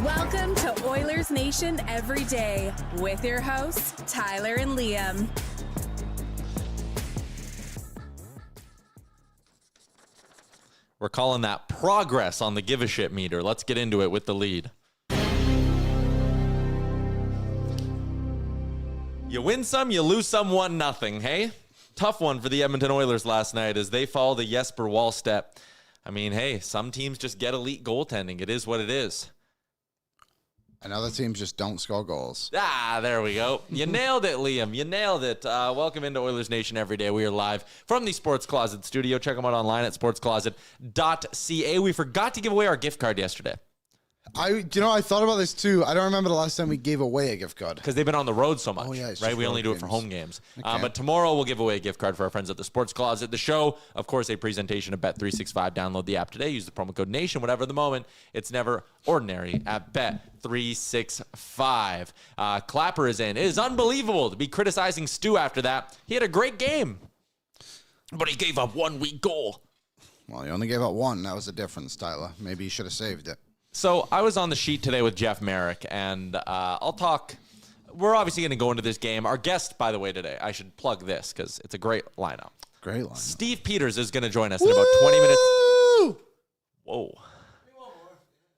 Welcome to Oilers Nation Every Day with your hosts, Tyler and Liam. We're calling that progress on the give a shit meter. Let's get into it with the lead. You win some, you lose some, 1-0, hey? Tough one for the Edmonton Oilers last night as they fall to Jesper Wallstedt. I mean, hey, some teams just get elite goaltending. It is what it is. And other teams just don't score goals. Ah, there we go. You nailed it, Liam. You nailed it. Welcome into Oilers Nation Every Day. We are live from the Sports Closet studio. Check them out online at sportscloset.ca. We forgot to give away our gift card yesterday. I thought about this too. I don't remember the last time we gave away a gift card. Because they've been on the road so much, it's right? just We only do road it for games. home games. Okay. But tomorrow we'll give away a gift card for our friends at the Sports Closet. The show, of course, a presentation of Bet365. Download the app today. Use the promo code NATION. Whatever the moment, it's never ordinary at Bet365. Clapper is in. It is unbelievable to be criticizing Stu after that. He had a great game, but he gave up 1 weak goal. Well, he only gave up one. That was the difference, Tyler. Maybe you should have saved it. So I was on the sheet today with Jeff Merrick, and I'll talk. We're obviously going to go into this game. Our guest, by the way, today, I should plug this because it's a great lineup. Great line. Steve Peters is going to join us in about 20 minutes. Whoa.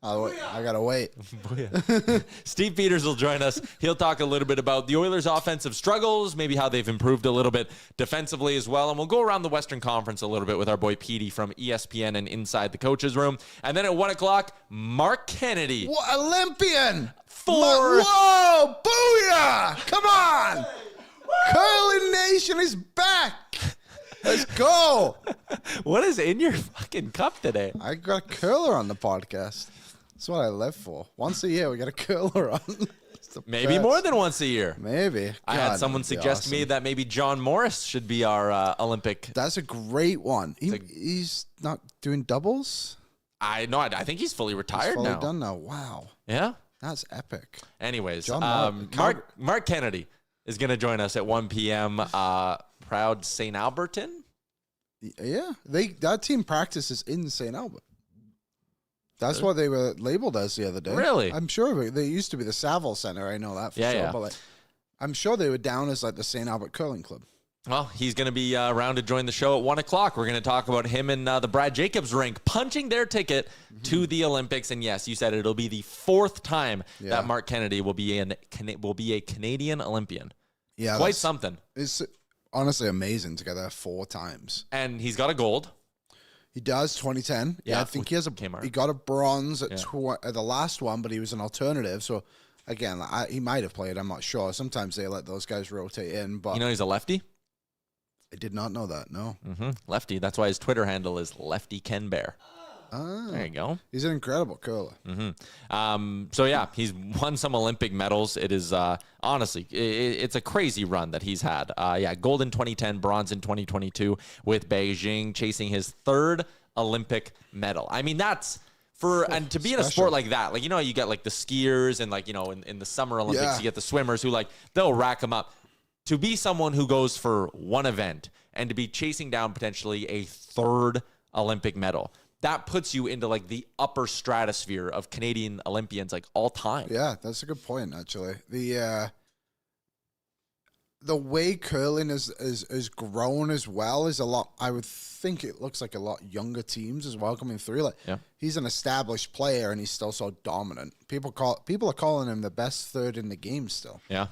I got to wait. Steve Peters will join us. He'll talk a little bit about the Oilers' offensive struggles, maybe how they've improved a little bit defensively as well. And we'll go around the Western Conference a little bit with our boy Petey from ESPN and Inside the Coaches Room. And then at 1 o'clock, Marc Kennedy. What, Olympian! For... Whoa! Booyah! Come on! Curling Nation is back! Let's go! What is in your fucking cup today? I got a curler on the podcast. That's what I live for. Once a year, we got a curler on. Maybe best. more than once a year. Maybe. I had someone suggest to me that maybe John Morris should be our Olympic. That's a great one. He's not doing doubles? I think he's fully retired Fully now. done now. Wow. Yeah. That's epic. Anyways, John Marc Kennedy is going to join us at 1 p.m. Proud St. Alberton. Yeah. That team practices in St. Albert. That's what they were labeled as the other day. Really? I'm sure they used to be the Saville Center. I know that for sure. Yeah. But I'm sure they were down as the St. Albert Curling Club. Well, he's going to be around to join the show at 1 o'clock. We're going to talk about him and the Brad Jacobs rink punching their ticket to the Olympics. And yes, you said it'll be the 4th time that Marc Kennedy will be a Canadian Olympian. Yeah, quite something. It's honestly amazing to get there 4 times. And he's got a gold. He does, 2010. Yeah, I think he got a bronze at the last one, but he was an alternative. So, again, he might have played. I'm not sure. Sometimes they let those guys rotate in. But he's a lefty? I did not know that, no. Mm-hmm. Lefty. That's why his Twitter handle is Lefty Ken Bear. There you go. He's an incredible curler. Mm-hmm. So, yeah, he's won some Olympic medals. It is, honestly, it's a crazy run that he's had. Gold in 2010, bronze in 2022 with Beijing, chasing his 3rd Olympic medal. I mean, that's... and to be in a sport like that, you get the skiers and in the Summer Olympics, you get the swimmers who they'll rack them up. To be someone who goes for one event and to be chasing down potentially a 3rd Olympic medal, that puts you into the upper stratosphere of Canadian Olympians all time. Yeah, that's a good point, actually. The way curling is grown as well is a lot. I would think it looks like a lot younger teams as well coming through. He's an established player and he's still so dominant. People are calling him the best 3rd in the game still. Yeah.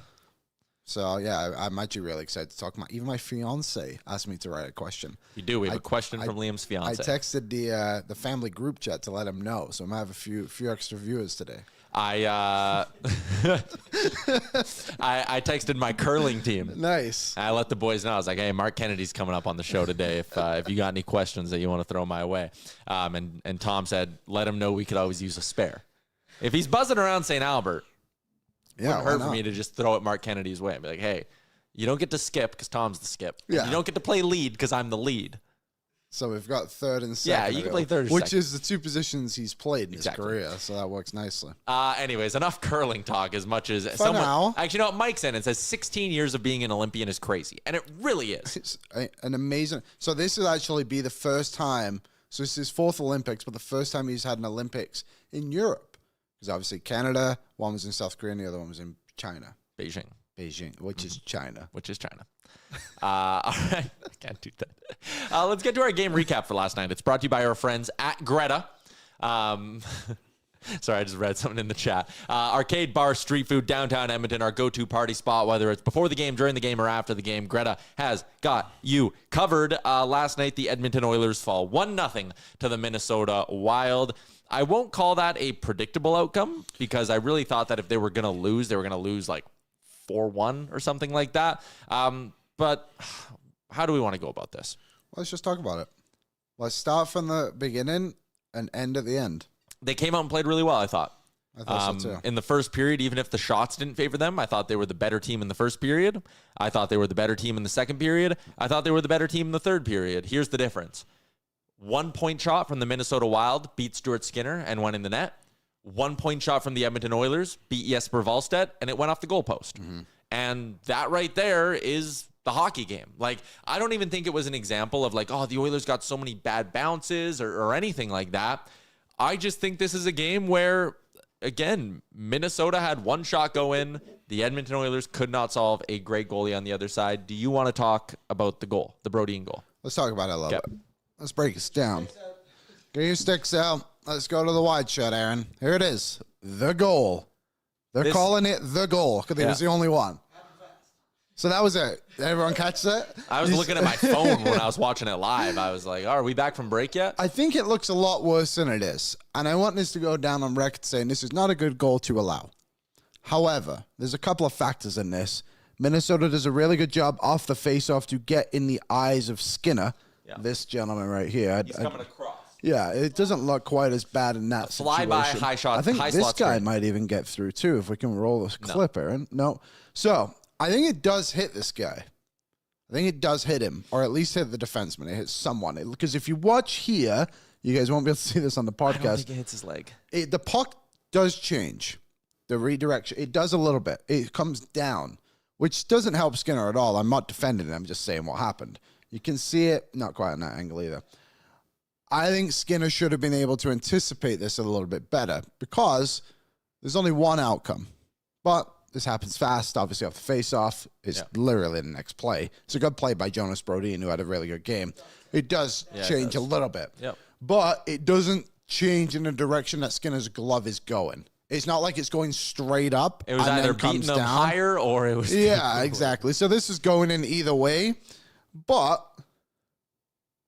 So, yeah, I'm actually really excited to talk about. Even my fiance asked me to write a question. You do. We have a question from Liam's fiance. I texted the family group chat to let him know. So I might have a few extra viewers today. I texted my curling team. Nice. I let the boys know. I was like, hey, Marc Kennedy's coming up on the show today. If you got any questions that you want to throw my way. And Tom said, let him know we could always use a spare. If he's buzzing around St. Albert, wouldn't hurt for me to just throw it Marc Kennedy's way and be like, hey, you don't get to skip because Tom's the skip. Yeah. You don't get to play lead because I'm the lead. So we've got 3rd and 2nd. Yeah, you can play 3rd or 2nd. Which is the 2 positions he's played in his career, so that works nicely. Anyways, enough curling talk as much as someone... now. Actually, Mike's in and says 16 years of being an Olympian is crazy. And it really is. It's an amazing... So this will actually be the first time... So this is his 4th Olympics, but the first time he's had an Olympics in Europe. Because obviously Canada, one was in South Korea and the other one was in China. Beijing, which is China. All right. I can't do that. Let's get to our game recap for last night. It's brought to you by our friends at Greta. Sorry, I just read something in the chat. Arcade, bar, street food, downtown Edmonton, our go-to party spot, whether it's before the game, during the game, or after the game. Greta has got you covered. Last night, the Edmonton Oilers fall 1-0 to the Minnesota Wild. I won't call that a predictable outcome because I really thought that if they were going to lose, they were going to lose like 4-1 or something like that. But how do we want to go about this? Let's just talk about it. Let's start from the beginning and end at the end. They came out and played really well, I thought. I thought so too. In the first period, even if the shots didn't favor them, I thought they were the better team in the first period. I thought they were the better team in the second period. I thought they were the better team in the third period. Here's the difference. 1 point shot from the Minnesota Wild beat Stuart Skinner and went in the net. 1 point shot from the Edmonton Oilers beat Jesper Wallstedt and it went off the goalpost. Mm-hmm. And that right there is the hockey game. Like, I don't even think it was an example of like, oh, the Oilers got so many bad bounces or anything like that. I just think this is a game where, again, Minnesota had one shot go in. The Edmonton Oilers could not solve a great goalie on the other side. Do you want to talk about the goal, the Brodin goal? Let's talk about it a little bit. Let's break this down. Get your sticks out. Let's go to the wide shot, Aaron. Here it is. The goal. They're calling it the goal because it was the only one. So that was it. Did everyone catch that? I was looking at my phone when I was watching it live. I was like, oh, are we back from break yet? I think it looks a lot worse than it is. And I want this to go down on record saying this is not a good goal to allow. However, there's a couple of factors in this. Minnesota does a really good job off the face-off to get in the eyes of Skinner, this gentleman right here. He's coming across. Yeah, it doesn't look quite as bad in that situation. Fly-by, high shot. I think high this guy screen. might even get through, too, if we can roll this clip, Aaron. No. So, I think it does hit this guy. I think it does hit him, or at least hit the defenseman. It hits someone. Because if you watch here, you guys won't be able to see this on the podcast. I don't think it hits his leg. The puck does change. The redirection. It does a little bit. It comes down, which doesn't help Skinner at all. I'm not defending it. I'm just saying what happened. You can see it. Not quite on that angle either. I think Skinner should have been able to anticipate this a little bit better because there's only one outcome. But this happens fast, obviously off the face-off. It's literally the next play. It's a good play by Jonas Brodin, who had a really good game. It does change a little bit. Yep. But it doesn't change in the direction that Skinner's glove is going. It's not like it's going straight up. It was either beating them higher or it was... Yeah, exactly. So this is going in either way. But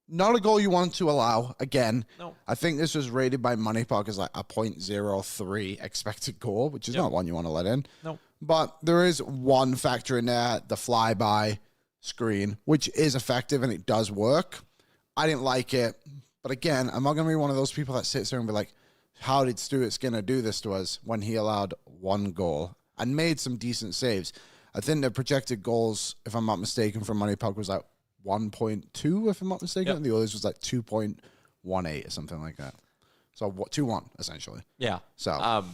not a goal you want to allow. Again, I think this was rated by Money Puck as like a .03 expected goal, which is not one you want to let in. No. But there is one factor in there, the flyby screen, which is effective and it does work. I didn't like it. But again, I'm not going to be one of those people that sits there and be like, how did Stuart Skinner do this to us when he allowed one goal and made some decent saves? I think the projected goals, if I'm not mistaken, from Money Puck was like 1.2, if I'm not mistaken. And the others was like 2.18 or something like that. So 2-1, essentially. Yeah. So,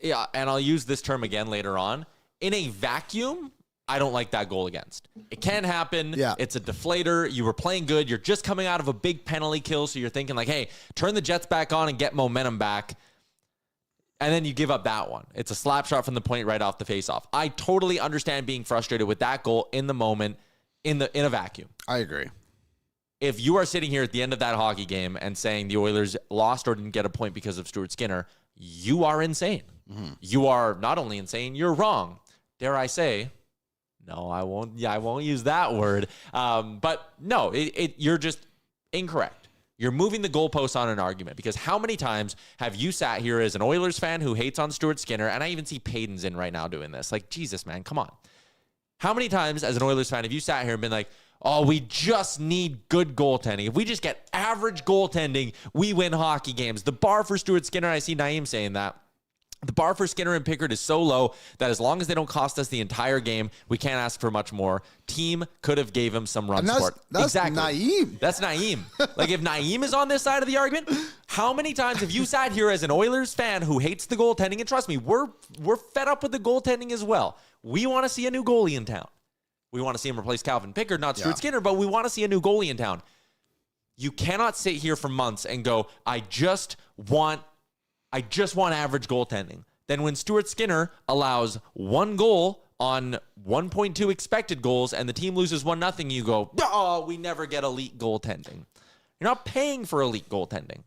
yeah, and I'll use this term again later on. In a vacuum, I don't like that goal against. It can happen. Yeah. It's a deflator. You were playing good. You're just coming out of a big penalty kill, so you're thinking like, hey, turn the Jets back on and get momentum back. And then you give up that one. It's a slap shot from the point right off the faceoff. I totally understand being frustrated with that goal in the moment, in a vacuum. I agree. If you are sitting here at the end of that hockey game and saying the Oilers lost or didn't get a point because of Stuart Skinner, you are insane. Mm-hmm. You are not only insane, you're wrong. Dare I say, no, I won't. Yeah, I won't use that word. But no, you're just incorrect. You're moving the goalposts on an argument because how many times have you sat here as an Oilers fan who hates on Stuart Skinner, and I even see Payton's in right now doing this. Like, Jesus, man, come on. How many times as an Oilers fan have you sat here and been like, oh, we just need good goaltending. If we just get average goaltending, we win hockey games. The bar for Stuart Skinner, I see Naeem saying that. The bar for Skinner and Pickard is so low that as long as they don't cost us the entire game, we can't ask for much more. Team could have gave him some run support. That's exactly. Naeem. That's Naeem. Like, if Naeem is on this side of the argument, how many times have you sat here as an Oilers fan who hates the goaltending? And trust me, we're fed up with the goaltending as well. We want to see a new goalie in town. We want to see him replace Calvin Pickard, not Stuart Skinner, but we want to see a new goalie in town. You cannot sit here for months and go, I just want I just want average goaltending. Then when Stuart Skinner allows 1 goal on 1.2 expected goals and the team loses 1-0, you go, oh, we never get elite goaltending. You're not paying for elite goaltending.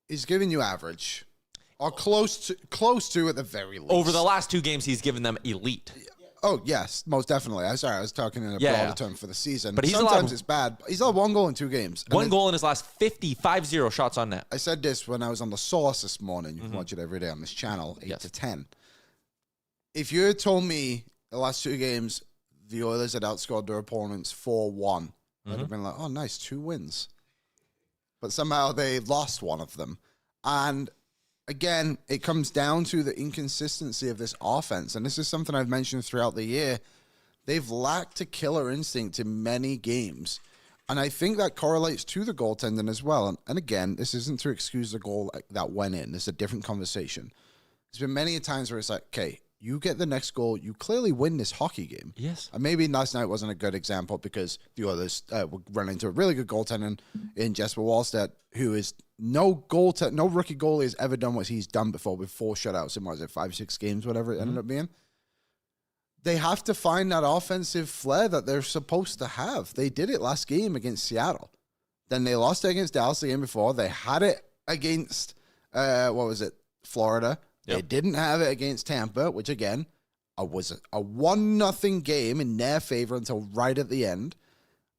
He's giving you average. Or close to at the very least. Over the last 2 games, he's given them elite. Oh, yes, most definitely. I'm sorry, I was talking in a broader term for the season. But sometimes it's bad. He's allowed 1 goal in 2 games. 1 goal in his last 50 shots on net. I said this when I was on The Source this morning. You can watch it every day on this channel, 8 to 10. If you had told me the last 2 games, the Oilers had outscored their opponents 4-1, I'd have been like, oh, nice, 2 wins. But somehow they lost 1 of them. And again, it comes down to the inconsistency of this offense. And this is something I've mentioned throughout the year. They've lacked a killer instinct in many games. And I think that correlates to the goaltending as well. And again, this isn't to excuse the goal that went in. It's a different conversation. There's been many times where it's like, okay, you get the next goal, you clearly win this hockey game. Yes. And maybe last night wasn't a good example because the Oilers were running into a really good goaltender in Jesper Wallstedt, who is no rookie goalie has ever done what he's done before with 4 shutouts in, 5-6 games, whatever it ended up being. They have to find that offensive flair that they're supposed to have. They did it last game against Seattle. Then they lost it against Dallas the game before. They had it against, Florida. Yep. They didn't have it against Tampa, which again, was a 1-0 game in their favor until right at the end.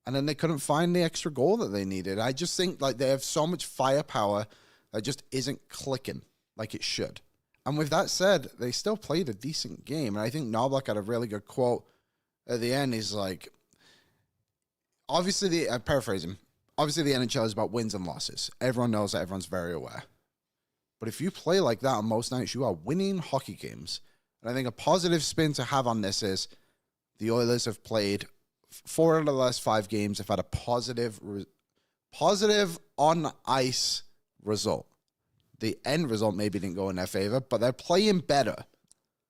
And then they couldn't find the extra goal that they needed. I just think like they have so much firepower that just isn't clicking like it should. And with that said, they still played a decent game. And I think Knoblauch had a really good quote at the end. He's like, obviously, I'm paraphrasing, obviously the NHL is about wins and losses. Everyone knows that. Everyone's very aware. But if you play like that on most nights, you are winning hockey games. And I think a positive spin to have on this is the Oilers have played 4 out of the last 5 games. Have had a positive on ice result. The end result maybe didn't go in their favor, but they're playing better.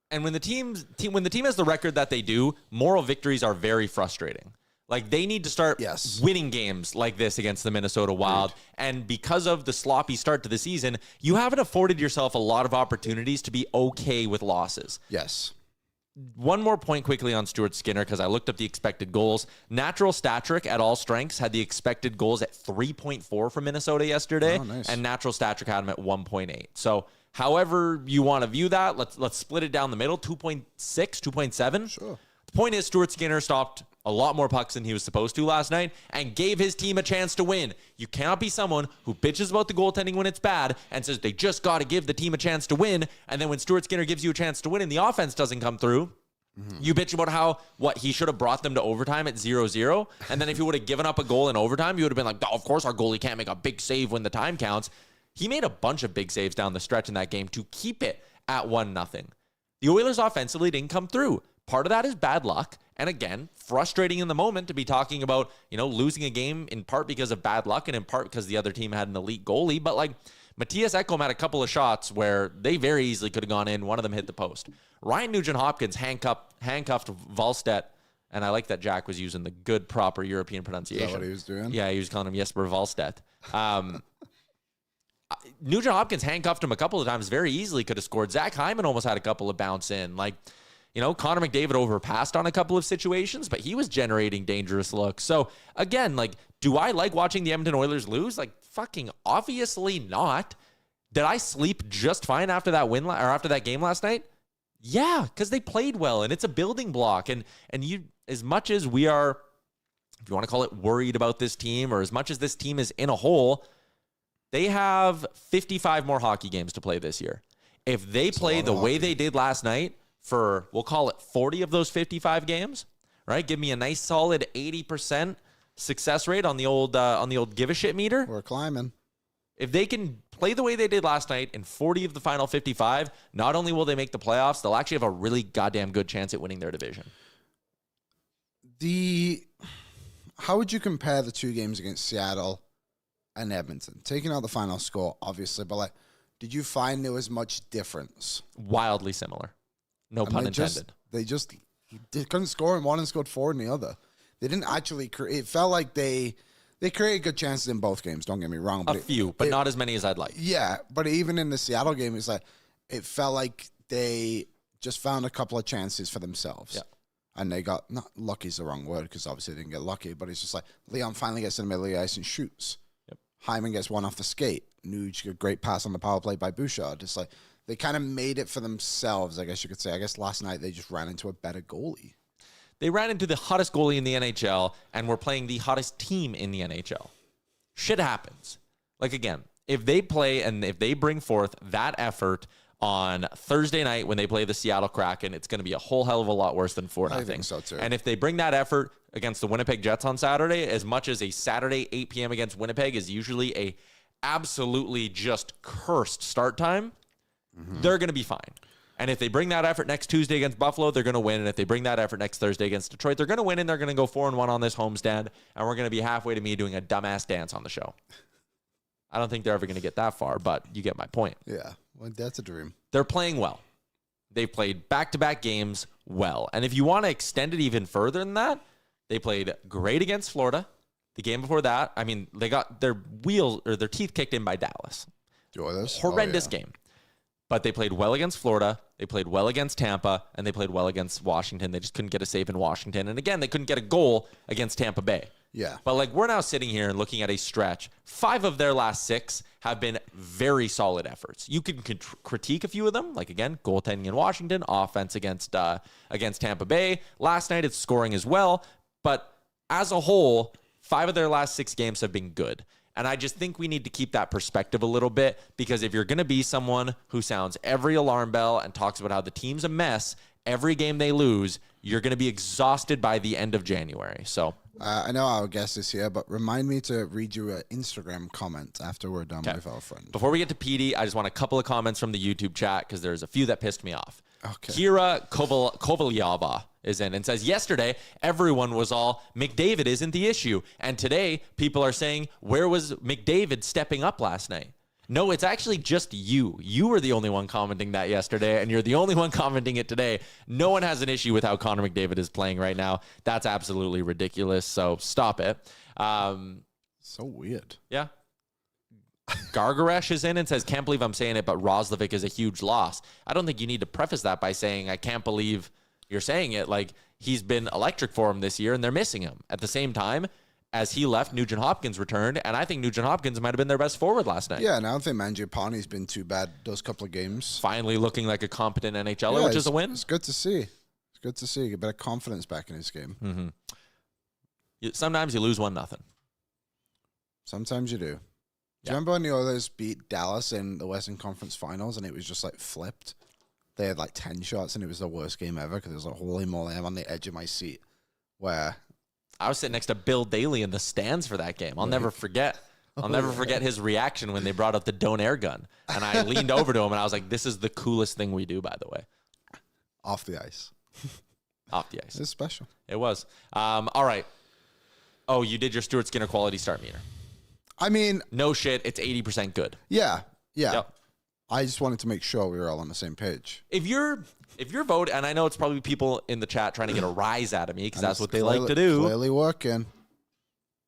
And when the team has the record that they do, moral victories are very frustrating. Like, they need to start winning games like this against the Minnesota Wild. And because of the sloppy start to the season, you haven't afforded yourself a lot of opportunities to be okay with losses. Yes. One more point quickly on Stuart Skinner, because I looked up the expected goals. Natural Stat Trick at all strengths had the expected goals at 3.4 for Minnesota yesterday. Oh, nice. And Natural Stat Trick had them at 1.8. So however you want to view that, let's split it down the middle, 2.6, 2.7. Sure. The point is, Stuart Skinner stopped a lot more pucks than he was supposed to last night and gave his team a chance to win. You cannot be someone who bitches about the goaltending when it's bad and says they just got to give the team a chance to win. And then when Stuart Skinner gives you a chance to win and the offense doesn't come through, you bitch about how, he should have brought them to overtime at 0-0. And then if he would have given up a goal in overtime, you would have been like, oh, of course our goalie can't make a big save when the time counts. He made a bunch of big saves down the stretch in that game to keep it at 1-0. The Oilers offensively didn't come through. Part of that is bad luck. And again, frustrating in the moment to be talking about, losing a game in part because of bad luck and in part because the other team had an elite goalie. But Matthias Ekholm had a couple of shots where they very easily could have gone in. One of them hit the post. Ryan Nugent-Hopkins handcuffed Wallstedt. And I like that Jack was using the good, proper European pronunciation. Is that what he was doing? Yeah, he was calling him Jesper Wallstedt. Nugent-Hopkins handcuffed him a couple of times, very easily could have scored. Zach Hyman almost had a couple of bounce in. Connor McDavid overpassed on a couple of situations, but he was generating dangerous looks. So again, do I like watching the Edmonton Oilers lose? Fucking obviously not. Did I sleep just fine after that win or after that game last night? Yeah, because they played well and it's a building block. And you, as much as we are, if you want to call it worried about this team, or as much as this team is in a hole, they have 55 more hockey games to play this year. If they play the way they did last night, for, we'll call it 40 of those 55 games, right? Give me a nice solid 80% success rate on the old give a shit meter. We're climbing. If they can play the way they did last night in 40 of the final 55, not only will they make the playoffs, they'll actually have a really goddamn good chance at winning their division. How would you compare the 2 games against Seattle and Edmonton? Taking out the final score, obviously, but did you find there was much difference? Wildly similar. No pun intended. They couldn't score in one and scored 4 in the other. They didn't actually create. It felt like they They created good chances in both games, don't get me wrong. But A few, but not as many as I'd like. Yeah, but even in the Seattle game, it's like it felt like they just found a couple of chances for themselves. Yeah. And they got, not lucky is the wrong word because obviously they didn't get lucky, but it's just like Leon finally gets in the middle of the ice and shoots. Yep. Hyman gets one off the skate. Nuge, a great pass on the power play by Bouchard. It's like they kind of made it for themselves, I guess you could say. I guess last night they just ran into a better goalie. They ran into the hottest goalie in the NHL and were playing the hottest team in the NHL. Shit happens. Like, again, if they play and if they bring forth that effort on Thursday night when they play the Seattle Kraken, it's going to be a whole hell of a lot worse than 4-0. I think so, too. And if they bring that effort against the Winnipeg Jets on Saturday, as much as a Saturday 8 p.m. against Winnipeg is usually a absolutely just cursed start time, they're going to be fine. And if they bring that effort next Tuesday against Buffalo, they're going to win. And if they bring that effort next Thursday against Detroit, they're going to win, and they're going to go 4-1 on this homestand. And we're going to be halfway to me doing a dumbass dance on the show. I don't think they're ever going to get that far, but you get my point. Yeah, well, that's a dream. They're playing well. They've played back-to-back games well. And if you want to extend it even further than that, they played great against Florida. The game before that, I mean, they got their teeth kicked in by Dallas. The Oilers? Horrendous game. But they played well against Florida. They played well against Tampa, and they played well against Washington. They just couldn't get a save in Washington. And again, they couldn't get a goal against Tampa Bay. Yeah. But like, we're now sitting here and looking at a stretch. 5 of their last 6 have been very solid efforts. You can critique a few of them, like, again, goaltending in Washington, offense against Tampa Bay. Last night, it's scoring as well. But as a whole, 5 of their last 6 games have been good. And I just think we need to keep that perspective a little bit, because if you're going to be someone who sounds every alarm bell and talks about how the team's a mess every game they lose, you're going to be exhausted by the end of January. So I know our guest is here, but remind me to read you an Instagram comment after we're done with our friend. Before we get to PD, I just want a couple of comments from the YouTube chat, because there's a few that pissed me off. Okay. Kira Kovalyava is in and says, yesterday, everyone was all, McDavid isn't the issue. And today, people are saying, where was McDavid stepping up last night? No, it's actually just you. You were the only one commenting that yesterday, and you're the only one commenting it today. No one has an issue with how Connor McDavid is playing right now. That's absolutely ridiculous, so stop it. So weird. Yeah. Gargaresh is in and says, can't believe I'm saying it, but Roslovic is a huge loss. I don't think you need to preface that by saying, I can't believe you're saying it. Like, he's been electric for him this year, and they're missing him. At the same time, as he left, Nugent Hopkins returned, and I think Nugent Hopkins might have been their best forward last night. Yeah, and I don't think Mangiapane's been too bad those couple of games. Finally looking like a competent NHLer, which is a win. It's good to see. It's good to see. A bit of confidence back in his game. Mm-hmm. Sometimes you lose 1-0. Sometimes you do. Do you remember when the Oilers beat Dallas in the Western Conference Finals and it was just like flipped? They had like 10 shots and it was the worst game ever because it was like, holy moly, I'm on the edge of my seat. Where I was sitting next to Bill Daly in the stands for that game. I'll never forget. I'll never forget his reaction when they brought out the don't air gun. And I leaned over to him and I was like, this is the coolest thing we do, by the way. Off the ice. Off the ice. It's special. It was. All right. Oh, you did your Stuart Skinner quality start meter. I mean, no shit, it's 80% good. Yeah. Yep. I just wanted to make sure we were all on the same page. If you're voting, and I know it's probably people in the chat trying to get a rise out of me because that's what they like to do. Clearly working.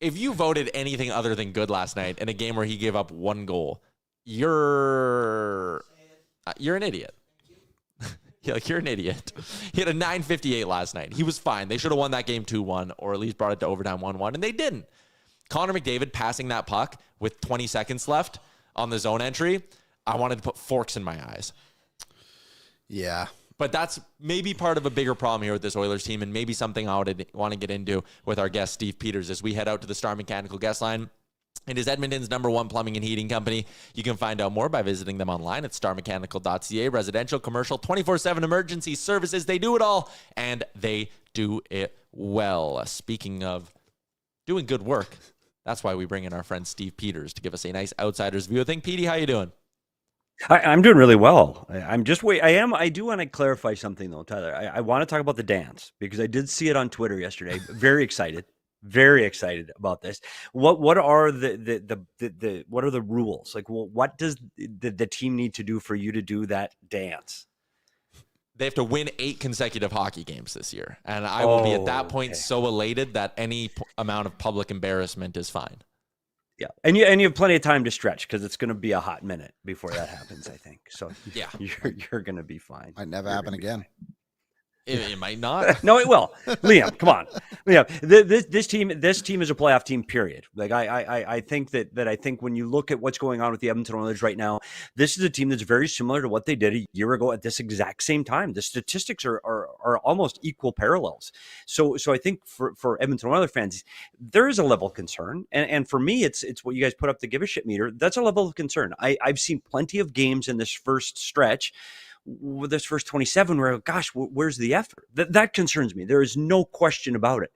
If you voted anything other than good last night in a game where he gave up 1 goal, you're an idiot. You're an idiot. He had a 958 last night. He was fine. They should have won that game 2-1 or at least brought it to overtime 1-1, and they didn't. Connor McDavid passing that puck with 20 seconds left on the zone entry, I wanted to put forks in my eyes. Yeah. But that's maybe part of a bigger problem here with this Oilers team, and maybe something I would want to get into with our guest, Steve Peters, as we head out to the Star Mechanical guest line. It is Edmonton's #1 plumbing and heating company. You can find out more by visiting them online at starmechanical.ca. Residential, commercial, 24/7 emergency services. They do it all, and they do it well. Speaking of doing good work, that's why we bring in our friend Steve Peters to give us a nice outsider's view. I think, Petey, how you doing? I'm doing really well. I'm just wait. I do want to clarify something though, Tyler. I want to talk about the dance because I did see it on Twitter yesterday. Very excited about this. What are the what are the rules? Like, what does the team need to do for you to do that dance? They have to win 8 consecutive hockey games this year. And I will be at that point so elated that any amount of public embarrassment is fine. Yeah, and you have plenty of time to stretch because it's going to be a hot minute before that happens, I think. So yeah, you're going to be fine. Might never happen again. It might not. No, it will. Liam, come on. Liam, this team is a playoff team, period. Like I think that I think when you look at what's going on with the Edmonton Oilers right now, this is a team that's very similar to what they did a year ago at this exact same time. The statistics are almost equal parallels. So I think for Edmonton Oilers fans, there is a level of concern. And for me, it's what you guys put up the give a shit meter. That's a level of concern. I've seen plenty of games in this first stretch, with this first 27, where, gosh, where's the effort? That concerns me. There is no question about it.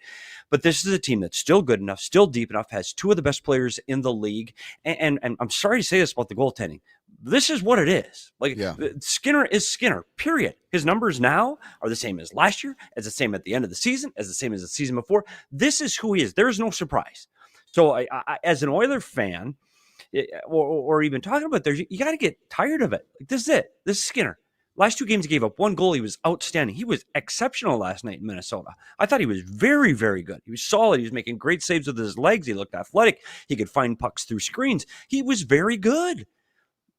But this is a team that's still good enough, still deep enough, has two of the best players in the league. And I'm sorry to say this about the goaltending. This is what it is. Like, Skinner is Skinner, period. His numbers now are the same as last year, as the same at the end of the season, as the same as the season before. This is who he is. There is no surprise. So I as an Oiler fan, or even talking about there, you got to get tired of it. Like, this is it. This is Skinner. Last two games, he gave up one goal. He was outstanding. He was exceptional last night in Minnesota. I thought he was very, very good. He was solid. He was making great saves with his legs. He looked athletic. He could find pucks through screens. He was very good.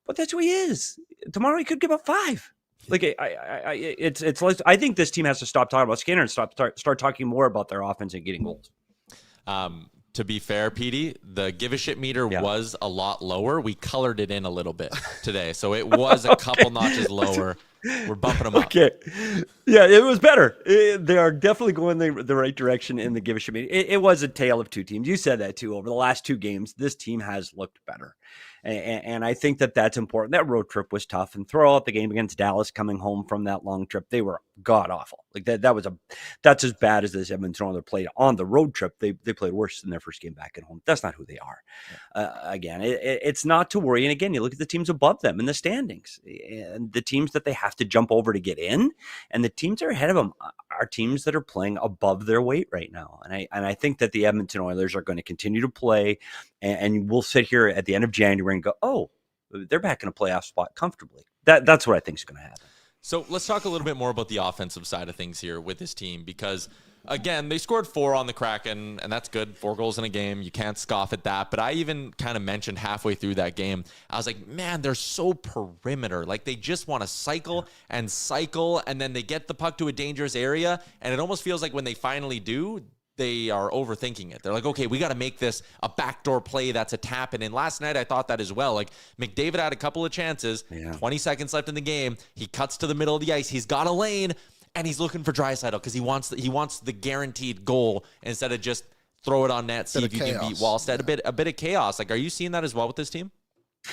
But that's who he is. Tomorrow he could give up 5. Like, it's. I think this team has to stop talking about Skinner and start talking more about their offense and getting goals. To be fair, PD, the give a shit meter was a lot lower. We colored it in a little bit today. So it was a couple notches lower. We're bumping them up. Okay. Yeah, it was better. They are definitely going the right direction in the give a shit meter. It was a tale of two teams. You said that too. Over the last 2 games, this team has looked better. And I think that that's important. That road trip was tough, and throw out the game against Dallas coming home from that long trip. They were god awful. Like that's as bad as this Edmonton Oilers played on the road trip. They played worse than their first game back at home. That's not who they are. Again, it's not to worry. And again, you look at the teams above them in the standings, and the teams that they have to jump over to get in, and the teams that are ahead of them are teams that are playing above their weight right now. And I think that the Edmonton Oilers are going to continue to play, and we'll sit here at the end of January and go, oh, they're back in a playoff spot comfortably. That's what I think is going to happen. So let's talk a little bit more about the offensive side of things here with this team, because, again, they scored 4 on the Kraken, and that's good. 4 goals in a game. You can't scoff at that. But I even kind of mentioned halfway through that game, I was like, man, they're so perimeter. Like, they just want to cycle, and then they get the puck to a dangerous area, and it almost feels like when they finally do, they are overthinking it. They're like, okay, we got to make this a backdoor play that's a tap. And in last night, I thought that as well. Like, McDavid had a couple of chances, 20 seconds left in the game. He cuts to the middle of the ice. He's got a lane, and he's looking for Draisaitl because he wants the guaranteed goal instead of just throw it on net, see if you can beat Wallstedt. A bit of chaos. Like, are you seeing that as well with this team?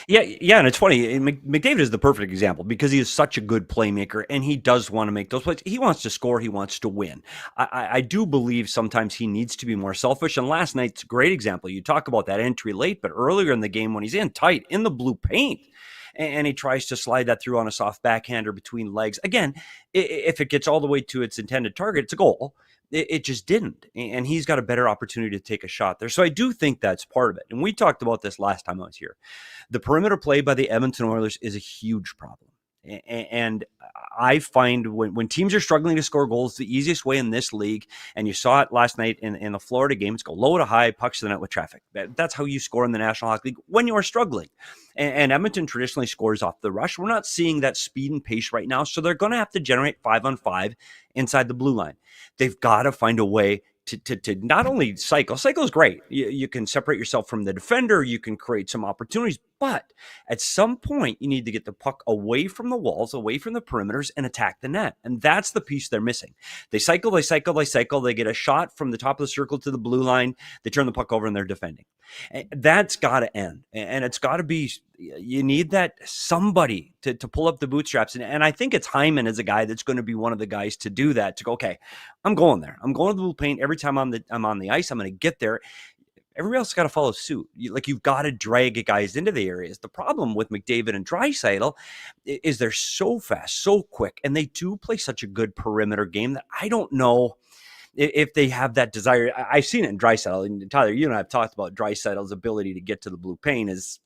Yeah, and it's funny. McDavid is the perfect example because he is such a good playmaker, and he does want to make those plays. He wants to score. He wants to win. I do believe sometimes he needs to be more selfish, and last night's a great example. You talk about that entry late, but earlier in the game when he's in tight, in the blue paint, and he tries to slide that through on a soft backhander between legs. Again, if it gets all the way to its intended target, it's a goal. It just didn't. And he's got a better opportunity to take a shot there. So I do think that's part of it. And we talked about this last time I was here. The perimeter play by the Edmonton Oilers is a huge problem. And I find when teams are struggling to score goals, the easiest way in this league, and you saw it last night in the Florida game, is go low to high, pucks to the net with traffic. That's how you score in the National Hockey League when you are struggling. And Edmonton traditionally scores off the rush. We're not seeing that speed and pace right now, so they're going to have to generate 5-on-5 inside the blue line. They've got to find a way to not only cycle. Cycle is great. You can separate yourself from the defender. You can create some opportunities. But at some point, you need to get the puck away from the walls, away from the perimeters, and attack the net. And that's the piece they're missing. They cycle. They get a shot from the top of the circle to the blue line. They turn the puck over, and they're defending. And that's got to end. And it's got to be, you need that somebody to pull up the bootstraps. And I think it's Hyman as a guy that's going to be one of the guys to do that, to go, okay, I'm going there. I'm going to the blue paint every time I'm on the ice. I'm going to get there. Everybody else got to follow suit. You've got to drag guys into the areas. The problem with McDavid and Draisaitl is they're so fast, so quick, and they do play such a good perimeter game that I don't know if they have that desire. I've seen it in Draisaitl. And Tyler, you and I have talked about Draisaitl's ability to get to the blue paint is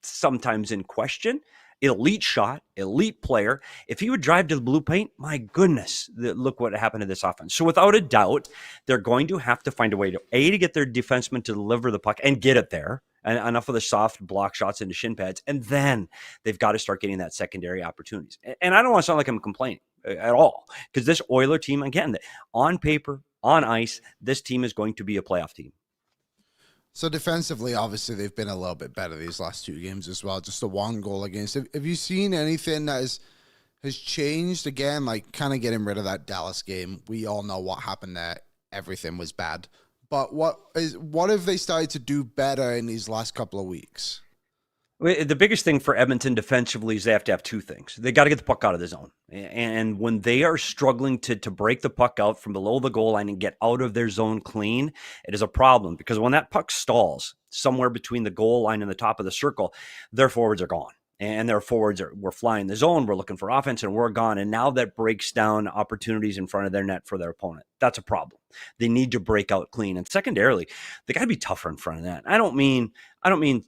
sometimes in question. elite shot, elite player. If he would drive to the blue paint, my goodness, look what happened to this offense. So without a doubt, they're going to have to find a way to get their defensemen to deliver the puck and get it there. And enough of the soft block shots into shin pads. And then they've got to start getting that secondary opportunities. And I don't want to sound like I'm complaining at all, because this Oiler team, again, on paper, on ice, this team is going to be a playoff team. So defensively, obviously, they've been a little bit better these last 2 games as well. Just a 1 goal against. Have you seen anything that has changed again? Like kind of getting rid of that Dallas game. We all know what happened there. Everything was bad. But what have they started to do better in these last couple of weeks? The biggest thing for Edmonton defensively is they have to have 2 things. They got to get the puck out of the zone. And when they are struggling to break the puck out from below the goal line and get out of their zone clean, it is a problem, because when that puck stalls somewhere between the goal line and the top of the circle, their forwards are gone. And their forwards we're flying the zone, we're looking for offense, and we're gone. And now that breaks down opportunities in front of their net for their opponent. That's a problem. They need to break out clean. And secondarily, they got to be tougher in front of that. I don't mean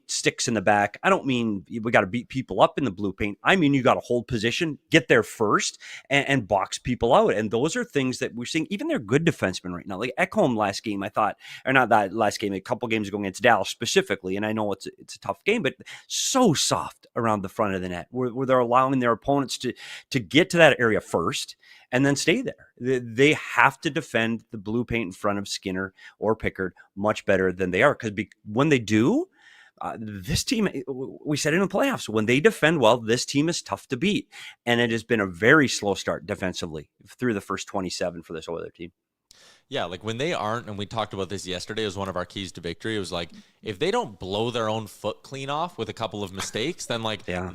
sticks in the back. I don't mean we got to beat people up in the blue paint. I mean, you got to hold position, get there first, and box people out. And those are things that we're seeing. Even they're good defensemen right now. Like Ekholm last game, I thought, or not that last game, a couple games ago against Dallas specifically. And I know it's a tough game, but so soft around the front of the net, where they're allowing their opponents to get to that area first and then stay there. They have to defend the blue paint in front of Skinner or Pickard much better than they are. Because when they do, this team, we said in the playoffs, when they defend well, this team is tough to beat. And it has been a very slow start defensively through the first 27 for this Oilers team. Yeah, like when they aren't, and we talked about this yesterday, it was one of our keys to victory. It was like, if they don't blow their own foot clean off with a couple of mistakes, then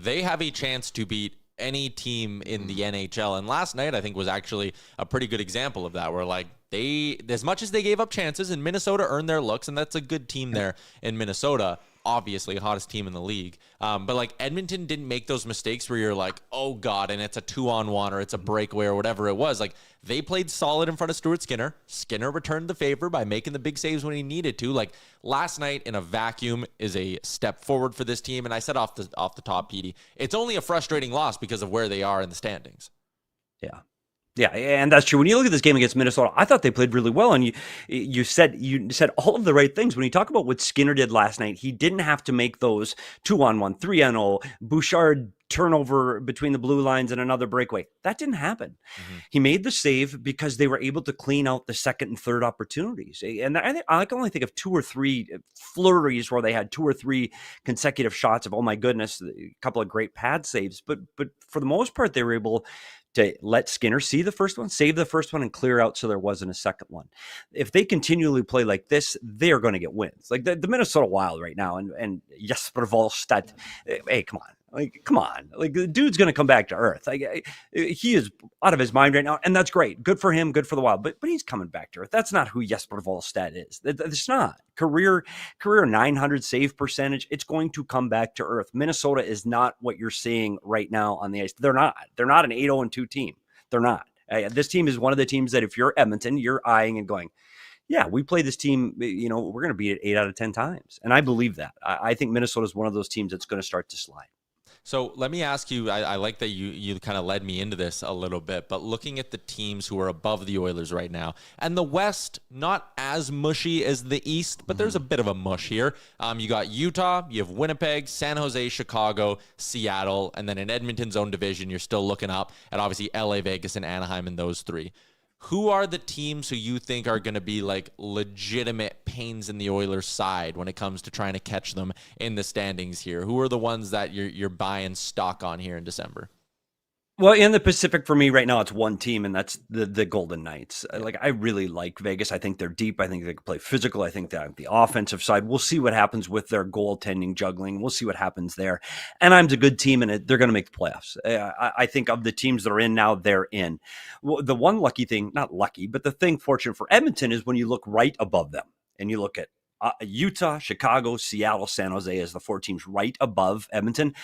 they have a chance to beat any team in the NHL. And last night, I think, was actually a pretty good example of that, where like they, as much as they gave up chances, and Minnesota earned their looks, and that's a good team there in Minnesota, obviously hottest team in the league. But like Edmonton didn't make those mistakes where you're like, oh God, and it's a 2-on-1 or it's a breakaway or whatever it was. Like they played solid in front of Stuart Skinner. Skinner returned the favor by making the big saves when he needed to. Like last night in a vacuum is a step forward for this team. And I said off the top, Petey, it's only a frustrating loss because of where they are in the standings. Yeah. Yeah, and that's true. When you look at this game against Minnesota, I thought they played really well, and you said all of the right things. When you talk about what Skinner did last night, he didn't have to make those 2-on-1, 3-on-0, Bouchard turnover between the blue lines and another breakaway. That didn't happen. Mm-hmm. He made the save because they were able to clean out the second and third opportunities. And I can only think of 2 or 3 flurries where they had 2 or 3 consecutive shots of, oh my goodness, a couple of great pad saves. But for the most part, they were able to let Skinner see the first one, save the first one, and clear out so there wasn't a second one. If they continually play like this, they're going to get wins. Like the Minnesota Wild right now, and Jesper Wallstedt, hey, come on. Like the dude's going to come back to earth. Like he is out of his mind right now, and that's great. Good for him. Good for the Wild. But he's coming back to earth. That's not who Jesper Wallstedt is. It's not career 900 save percentage. It's going to come back to earth. Minnesota is not what you're seeing right now on the ice. They're not. They're not an 8-0-2 team. They're not. This team is one of the teams that if you're Edmonton, you're eyeing and going, yeah, we play this team, we're going to beat it 8 out of 10 times. And I believe that. I think Minnesota is one of those teams that's going to start to slide. So let me ask you, I like that you kind of led me into this a little bit, but looking at the teams who are above the Oilers right now, and the West, not as mushy as the East, but there's a bit of a mush here. You got Utah, you have Winnipeg, San Jose, Chicago, Seattle, and then in Edmonton's own division, you're still looking up at obviously LA, Vegas, and Anaheim in those 3. Who are the teams who you think are going to be like legitimate pains in the Oilers' side when it comes to trying to catch them in the standings here? Who are the ones that you're buying stock on here in December? Well, in the Pacific for me right now, it's one team, and that's the Golden Knights. Like I really like Vegas. I think they're deep. I think they can play physical. I think that the offensive side, we'll see what happens with their goaltending juggling. We'll see what happens there. Anaheim's a good team, and they're going to make the playoffs. I think of the teams that are in now, they're in. Well, the one lucky thing, not lucky, but the thing fortunate for Edmonton is when you look right above them and you look at Utah, Chicago, Seattle, San Jose as the 4 teams right above Edmonton.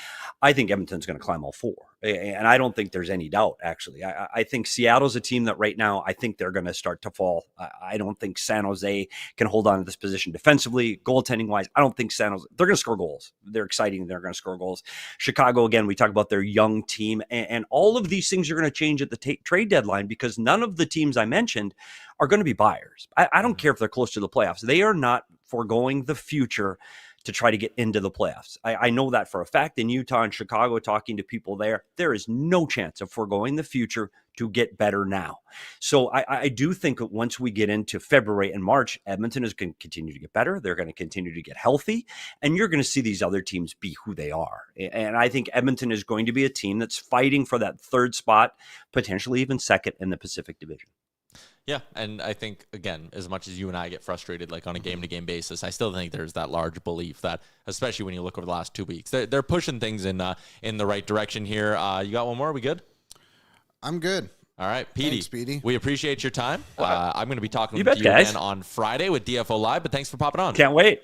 I think Edmonton's going to climb all 4. And I don't think there's any doubt, actually. I think Seattle's a team that right now, I think they're going to start to fall. I don't think San Jose can hold on to this position defensively, goaltending-wise. I don't think San Jose, they're going to score goals. They're exciting. They're going to score goals. Chicago, again, we talk about their young team. And all of these things are going to change at the trade deadline because none of the teams I mentioned are going to be buyers. I don't care if they're close to the playoffs. They are not foregoing the future to try to get into the playoffs. I know that for a fact. In Utah and Chicago, talking to people there is no chance of foregoing the future to get better now. So I do think that once we get into February and March, Edmonton is going to continue to get better. They're going to continue to get healthy, and you're going to see these other teams be who they are. And I think Edmonton is going to be a team that's fighting for that third spot, potentially even second in the Pacific Division. Yeah, and I think, again, as much as you and I get frustrated like on a game-to-game basis, I still think there's that large belief that, especially when you look over the last 2 weeks, they're pushing things in the right direction here. You got one more? Are we good? I'm good. All right, Petey. Thanks, Petey. We appreciate your time. I'm going to be talking You to bet, you guys. again on Friday with DFO Live, but thanks for popping on. Can't wait.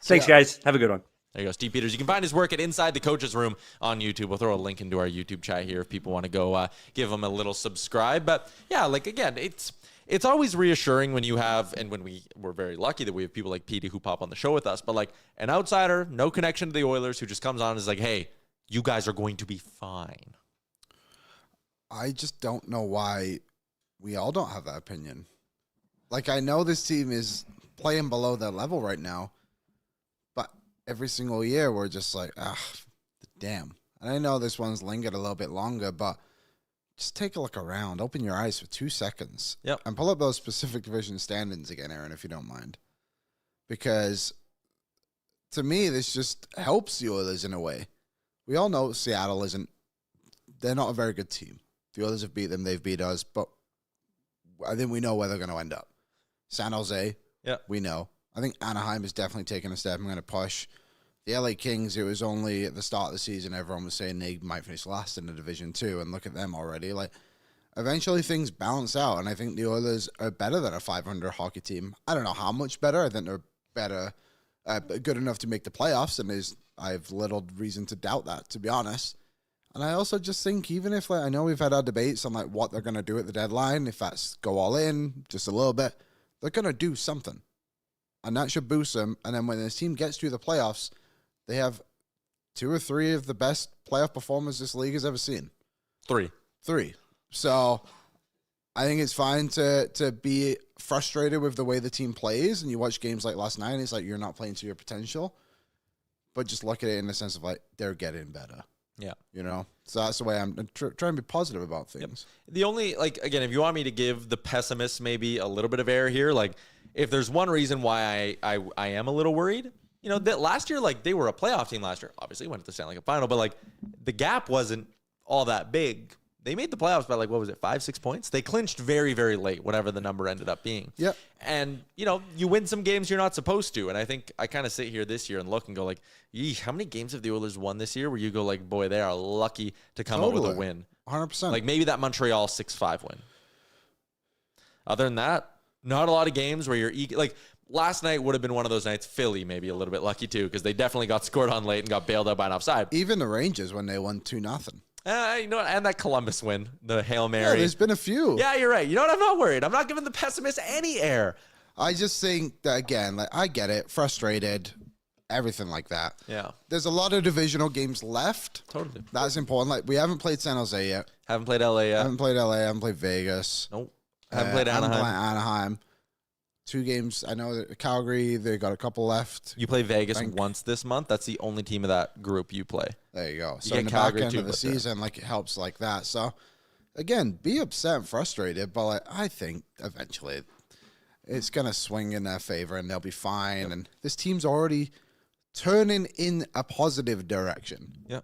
Thanks, guys. Have a good one. There you go, Steve Peters. You can find his work at Inside the Coaches Room on YouTube. We'll throw a link into our YouTube chat here if people want to go give him a little subscribe. But, yeah, like, again, it's always reassuring when you have, and when we're very lucky that we have people like Petey who pop on the show with us, but like an outsider, no connection to the Oilers, who just comes on and is like, hey, you guys are going to be fine. I just don't know why we all don't have that opinion. Like, I know this team is playing below their level right now, but every single year we're just like, damn. And I know this one's lingered a little bit longer, but just take a look around. Open your eyes for 2 seconds. Yep. And pull up those Pacific Division standings again, Aaron, if you don't mind. Because to me, this just helps the Oilers in a way. We all know Seattle they're not a very good team. The Oilers have beat them, they've beat us, but I think we know where they're going to end up. San Jose, we know. I think Anaheim is definitely taking a step and going to push. The LA Kings, it was only at the start of the season, everyone was saying they might finish last in the Division 2, and look at them already. Like, eventually things balance out, and I think the Oilers are better than a 500 hockey team. I don't know how much better. I think they're better, good enough to make the playoffs, and I have little reason to doubt that, to be honest. And I also just think, even if, like, I know we've had our debates on like what they're going to do at the deadline, if that's go all in, just a little bit, they're going to do something. And that should boost them. And then when this team gets to the playoffs, they have 2 or 3 of the best playoff performers this league has ever seen. 3. So I think it's fine to be frustrated with the way the team plays. And you watch games like last night, and it's like you're not playing to your potential. But just look at it in the sense of like they're getting better. Yeah. You know? So that's the way I'm trying to be positive about things. Yep. The only, like, again, if you want me to give the pessimists maybe a little bit of air here, like, if there's one reason why I am a little worried, you know, that last year, like, they were a playoff team last year. Obviously, went to the Stanley Cup final, but, like, the gap wasn't all that big. They made the playoffs by, like, what was it, 5-6 points? They clinched very, very late, whatever the number ended up being. Yep. And, you know, you win some games you're not supposed to. And I think I kind of sit here this year and look and go, like, how many games have the Oilers won this year where you go, like, boy, they are lucky to come up with a win? 100%. Like, maybe that Montreal 6-5 win. Other than that, not a lot of games where you're like, last night would have been one of those nights. Philly maybe a little bit lucky too, because they definitely got scored on late and got bailed out by an offside. Even the Rangers when they won 2-0. You know what? And that Columbus win, the Hail Mary. Yeah, there's been a few. Yeah, you're right. You know what? I'm not worried. I'm not giving the pessimists any air. I just think that, again, like, I get it, frustrated, everything like that. Yeah. There's a lot of divisional games left. Totally. That's important. Like, we haven't played San Jose yet. Haven't played LA yet. Haven't played LA. Haven't played Vegas. Nope. Haven't played Anaheim. Haven't played Anaheim. 2 games. I know that Calgary, they got a couple left. You play Vegas once this month. That's the only team of that group you play. There you go. So get in the Calgary back end too, of the but season, like, it helps like that. So, again, be upset and frustrated, but like, I think eventually it's going to swing in their favor and they'll be fine. Yep. And this team's already turning in a positive direction. Yeah.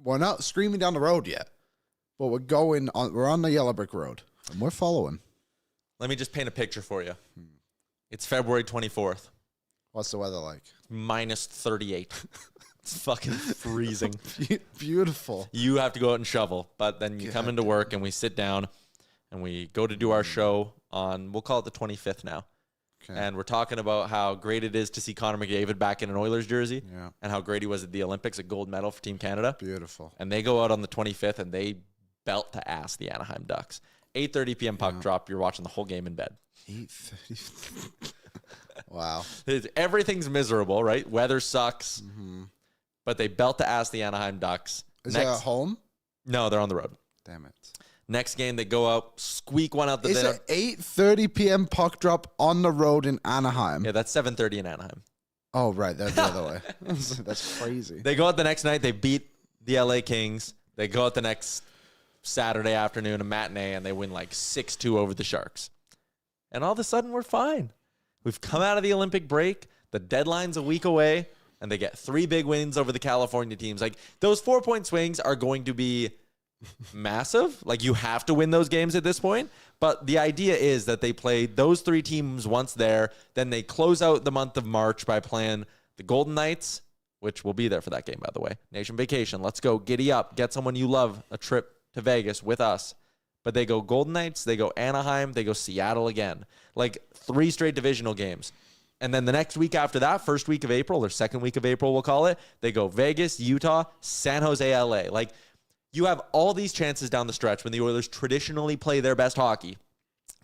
We're not screaming down the road yet, but we're on the yellow brick road and we're following. Let me just paint a picture for you. It's February 24th. What's the weather like? Minus 38. It's fucking freezing. Beautiful. You have to go out and shovel, but then you come into work and we sit down and we go to do our show on, we'll call it the 25th now. And we're talking about how great it is to see Connor McDavid back in an Oilers jersey and how great he was at the Olympics, a gold medal for Team Canada. Beautiful. And they go out on the 25th and they belt to ass the Anaheim Ducks. 8:30 p.m. puck drop. You're watching the whole game in bed. 8:30. Wow. Everything's miserable, right? Weather sucks. But they belt to ass the Anaheim Ducks. Is it at home? No, they're on the road. Damn it. Next game, they go out, squeak one out the Is it 8:30 p.m. puck drop on the road in Anaheim? Yeah, that's 7:30 in Anaheim. Oh, right. That's the other way. That's crazy. They go out the next night. They beat the LA Kings. They go out the next Saturday afternoon, a matinee, and they win like 6-2 over the Sharks. And all of a sudden, we're fine. We've come out of the Olympic break. The deadline's a week away, and they get 3 big wins over the California teams. Like, those 4-point swings are going to be massive. Like, you have to win those games at this point. But the idea is that they play those 3 teams once there. Then they close out the month of March by playing the Golden Knights, which will be there for that game, by the way. Nation vacation. Let's go. Giddy up. Get someone you love a trip to Vegas with us. But they go Golden Knights, they go Anaheim, they go Seattle again. Like 3 straight divisional games. And then the next week after that, first week of April or second week of April, we'll call it, they go Vegas, Utah, San Jose, LA. Like, you have all these chances down the stretch when the Oilers traditionally play their best hockey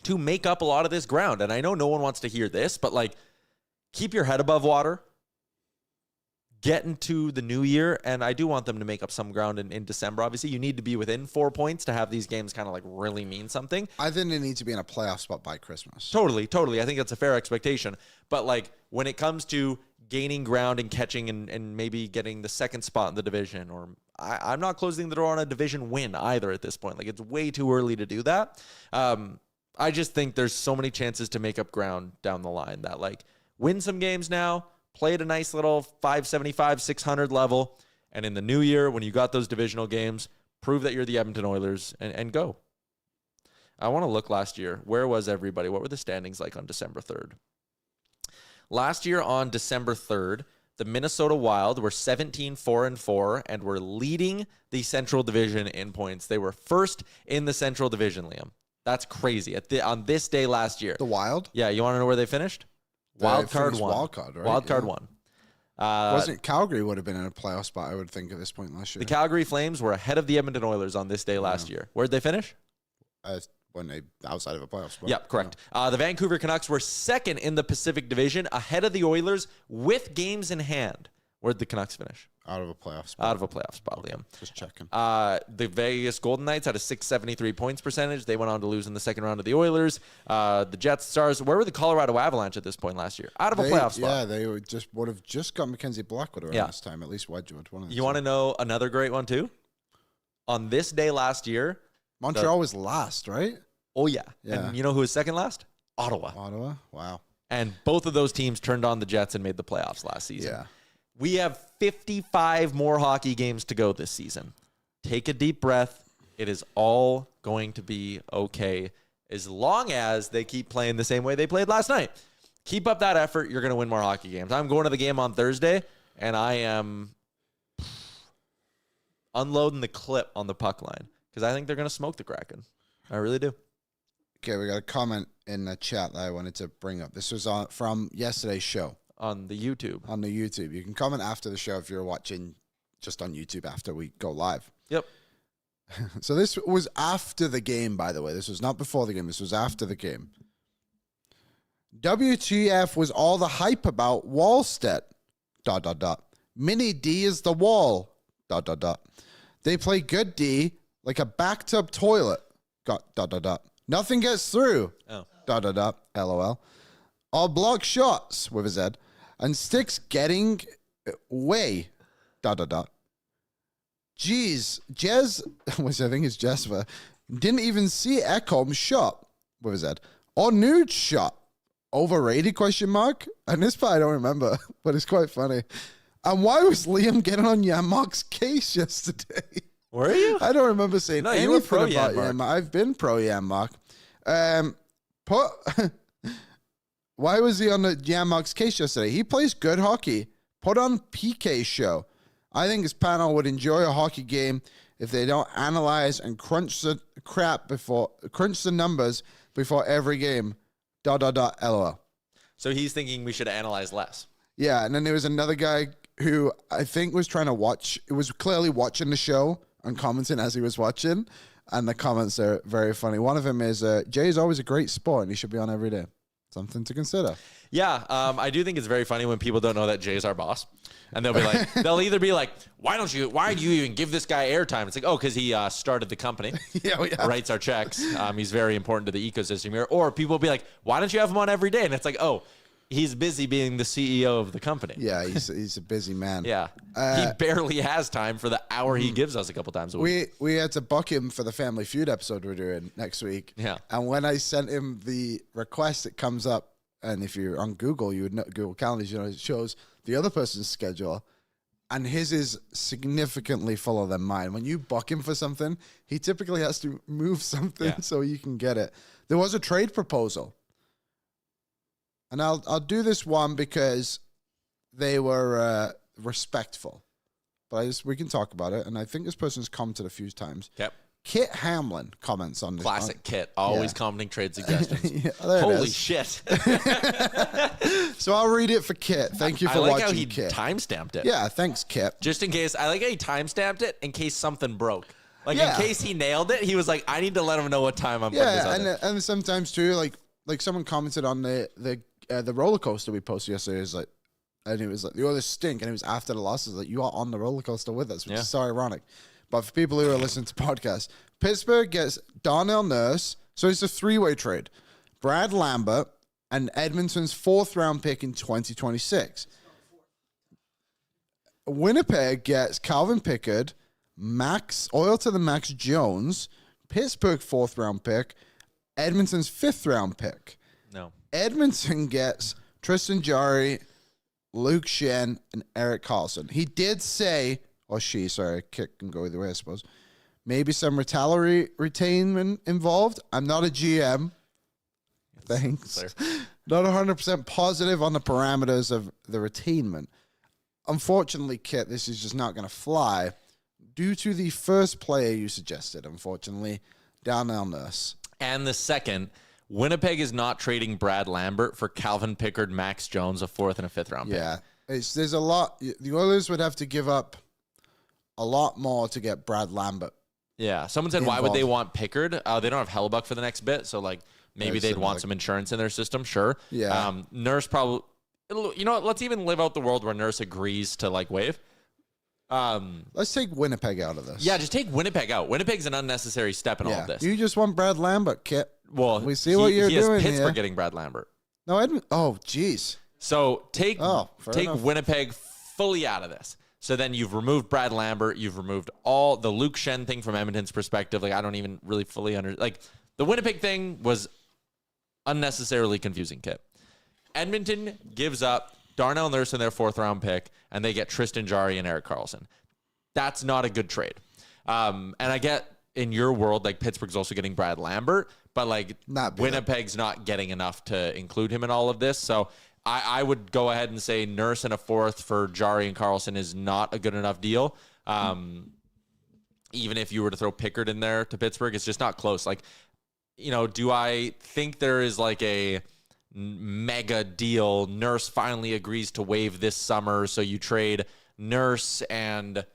to make up a lot of this ground. And I know no one wants to hear this, but like, keep your head above water. Get into the new year, and I do want them to make up some ground in December. Obviously, you need to be within 4 points to have these games kind of like really mean something. I think they need to be in a playoff spot by Christmas. Totally. I think that's a fair expectation. But like, when it comes to gaining ground and catching and maybe getting the second spot in the division, or I'm not closing the door on a division win either at this point. Like, it's way too early to do that. I just think there's so many chances to make up ground down the line that, like, win some games now, play at a nice little 575, 600 level, and in the new year, when you got those divisional games, prove that you're the Edmonton Oilers and go. I want to look last year. Where was everybody? What were the standings like on December 3rd? Last year on December 3rd, the Minnesota Wild were 17-4-4 and were leading the Central Division in points. They were first in the Central Division, Liam. That's crazy. On this day last year. The Wild? Yeah, you want to know where they finished? Wild card one. Wild card, right? Wild card one. Wasn't Calgary would have been in a playoff spot, I would think, at this point last year. The Calgary Flames were ahead of the Edmonton Oilers on this day last year. Where'd they finish? When they outside of a playoff spot. Yep, correct. The Vancouver Canucks were second in the Pacific Division, ahead of the Oilers with games in hand. Where'd the Canucks finish? Out of a playoff spot. Out of a playoff spot, Liam. Just checking. The Vegas Golden Knights had a 673 points percentage. They went on to lose in the second round of the Oilers. The Jets, Stars. Where were the Colorado Avalanche at this point last year? Out of a playoff spot. Yeah, they would have just got Mackenzie Blackwood around this time, at least Wedgwood. You want to know another great one too? On this day last year, Montreal was last, right? Oh, yeah. And you know who was second last? Ottawa. Wow. And both of those teams turned on the Jets and made the playoffs last season. Yeah. We have 55 more hockey games to go this season. Take a deep breath. It is all going to be okay as long as they keep playing the same way they played last night. Keep up that effort. You're going to win more hockey games. I'm going to the game on Thursday, and I am unloading the clip on the puck line because I think they're going to smoke the Kraken. I really do. Okay, we got a comment in the chat that I wanted to bring up. This was from yesterday's show. On the YouTube. On the YouTube. You can comment after the show if you're watching just on YouTube after we go live. Yep. So this was after the game, by the way. This was not before the game. This was after the game. WTF was all the hype about Wallstedt. ... Mini D is the wall. ... They play good D like a backed up toilet. ... Nothing gets through. Oh. ... LOL. All block shots with a Z. And sticks getting way. ... Jeez, Jez, which I think is Jesper, didn't even see Ekholm's shot with a Z. Or nude shot. Overrated ? And this part I don't remember, but it's quite funny. And why was Liam getting on Janmark's case yesterday? Were you? I don't remember saying anything you were pro about Janmark. Janmark. I've been pro Janmark. Why was he on the Janmark's case yesterday? He plays good hockey. Put on PK's show. I think his panel would enjoy a hockey game if they don't analyze and crunch the numbers before every game. ... LOL. So he's thinking we should analyze less. Yeah, and then there was another guy who I think was trying to watch. It was clearly watching the show and commenting as he was watching. And the comments are very funny. One of them is, Jay is always a great sport and he should be on every day. Something to consider. Yeah, I do think it's very funny when people don't know that Jay's our boss. And they'll be like, they'll either be like, why do you even give this guy airtime? It's like, oh, because he started the company, writes our checks. He's very important to the ecosystem here. Or people will be like, why don't you have him on every day? And it's like, oh, he's busy being the CEO of the company. Yeah, he's a busy man. Yeah. He barely has time for the hour he gives us a couple times a week. We had to book him for the Family Feud episode we're doing next week. Yeah. And when I sent him the request, it comes up. And if you're on Google, you would know Google Calendars, it shows the other person's schedule. And his is significantly fuller than mine. When you book him for something, he typically has to move something so you can get it. There was a trade proposal. And I'll do this one because they were respectful. But we can talk about it. And I think this person's commented a few times. Yep. Kit Hamlin comments on this. Classic Kit, always commenting trade suggestions. Holy shit. So I'll read it for Kit. Thank you for watching, how he Kit. timestamped it. Yeah, thanks, Kit. Just in case. I like how he timestamped it in case something broke. Like, in case he nailed it, he was like, I need to let him know what time I'm putting this on. And sometimes, too, like someone commented on the roller coaster we posted yesterday. It was like, and it was like, the Oilers stink. And it was after the losses. Like, you are on the roller coaster with us, which is so ironic. But for people who are listening to podcasts, Pittsburgh gets Darnell Nurse. So it's a three-way trade. Brad Lambert and Edmonton's 4th-round pick in 2026. Winnipeg gets Calvin Pickard, Oil to the Max Jones, Pittsburgh 4th-round pick, Edmonton's 5th-round pick. No. Edmonton gets Tristan Jarry, Luke Shen, and Erik Karlsson. He did say... Or she, sorry, Kit can go either way, I suppose. Maybe some retaliatory retainment involved. I'm not a GM. Thanks. Not 100% positive on the parameters of the retainment. Unfortunately, Kit, this is just not going to fly due to the first player you suggested, unfortunately, Darnell Nurse. And the second, Winnipeg is not trading Brad Lambert for Calvin Pickard, Max Jones, a 4th and a 5th round pick. Yeah. There's a lot. The Oilers would have to give up a lot more to get Brad Lambert. Yeah. Someone said, why would they want Pickard? They don't have Hellebuck for the next bit. So, like, maybe they'd want some insurance in their system. Sure. Yeah. Nurse probably, you know what? Let's even live out the world where Nurse agrees to, like, waive. Let's take Winnipeg out of this. Yeah, just take Winnipeg out. Winnipeg's an unnecessary step in all of this. You just want Brad Lambert, Kit. Well, we see what you're doing He has Pittsburgh here. getting Brad Lambert. No, Edmund. Oh, jeez. So take enough. Winnipeg fully out of this. So then you've removed Brad Lambert. You've removed all the Luke Shen thing from Edmonton's perspective. Like, I don't even really fully like the Winnipeg thing was unnecessarily confusing, Kit. Edmonton gives up Darnell Nurse in their 4th-round pick, and they get Tristan Jarry and Erik Karlsson. That's not a good trade. And I get in your world, like, Pittsburgh's also getting Brad Lambert, but like Winnipeg's not getting enough to include him in all of this. So I would go ahead and say Nurse and a 4th for Jarry and Karlsson is not a good enough deal. Even if you were to throw Pickard in there to Pittsburgh, it's just not close. Like, you know, do I think there is like a mega deal? Nurse finally agrees to waive this summer, so you trade Nurse and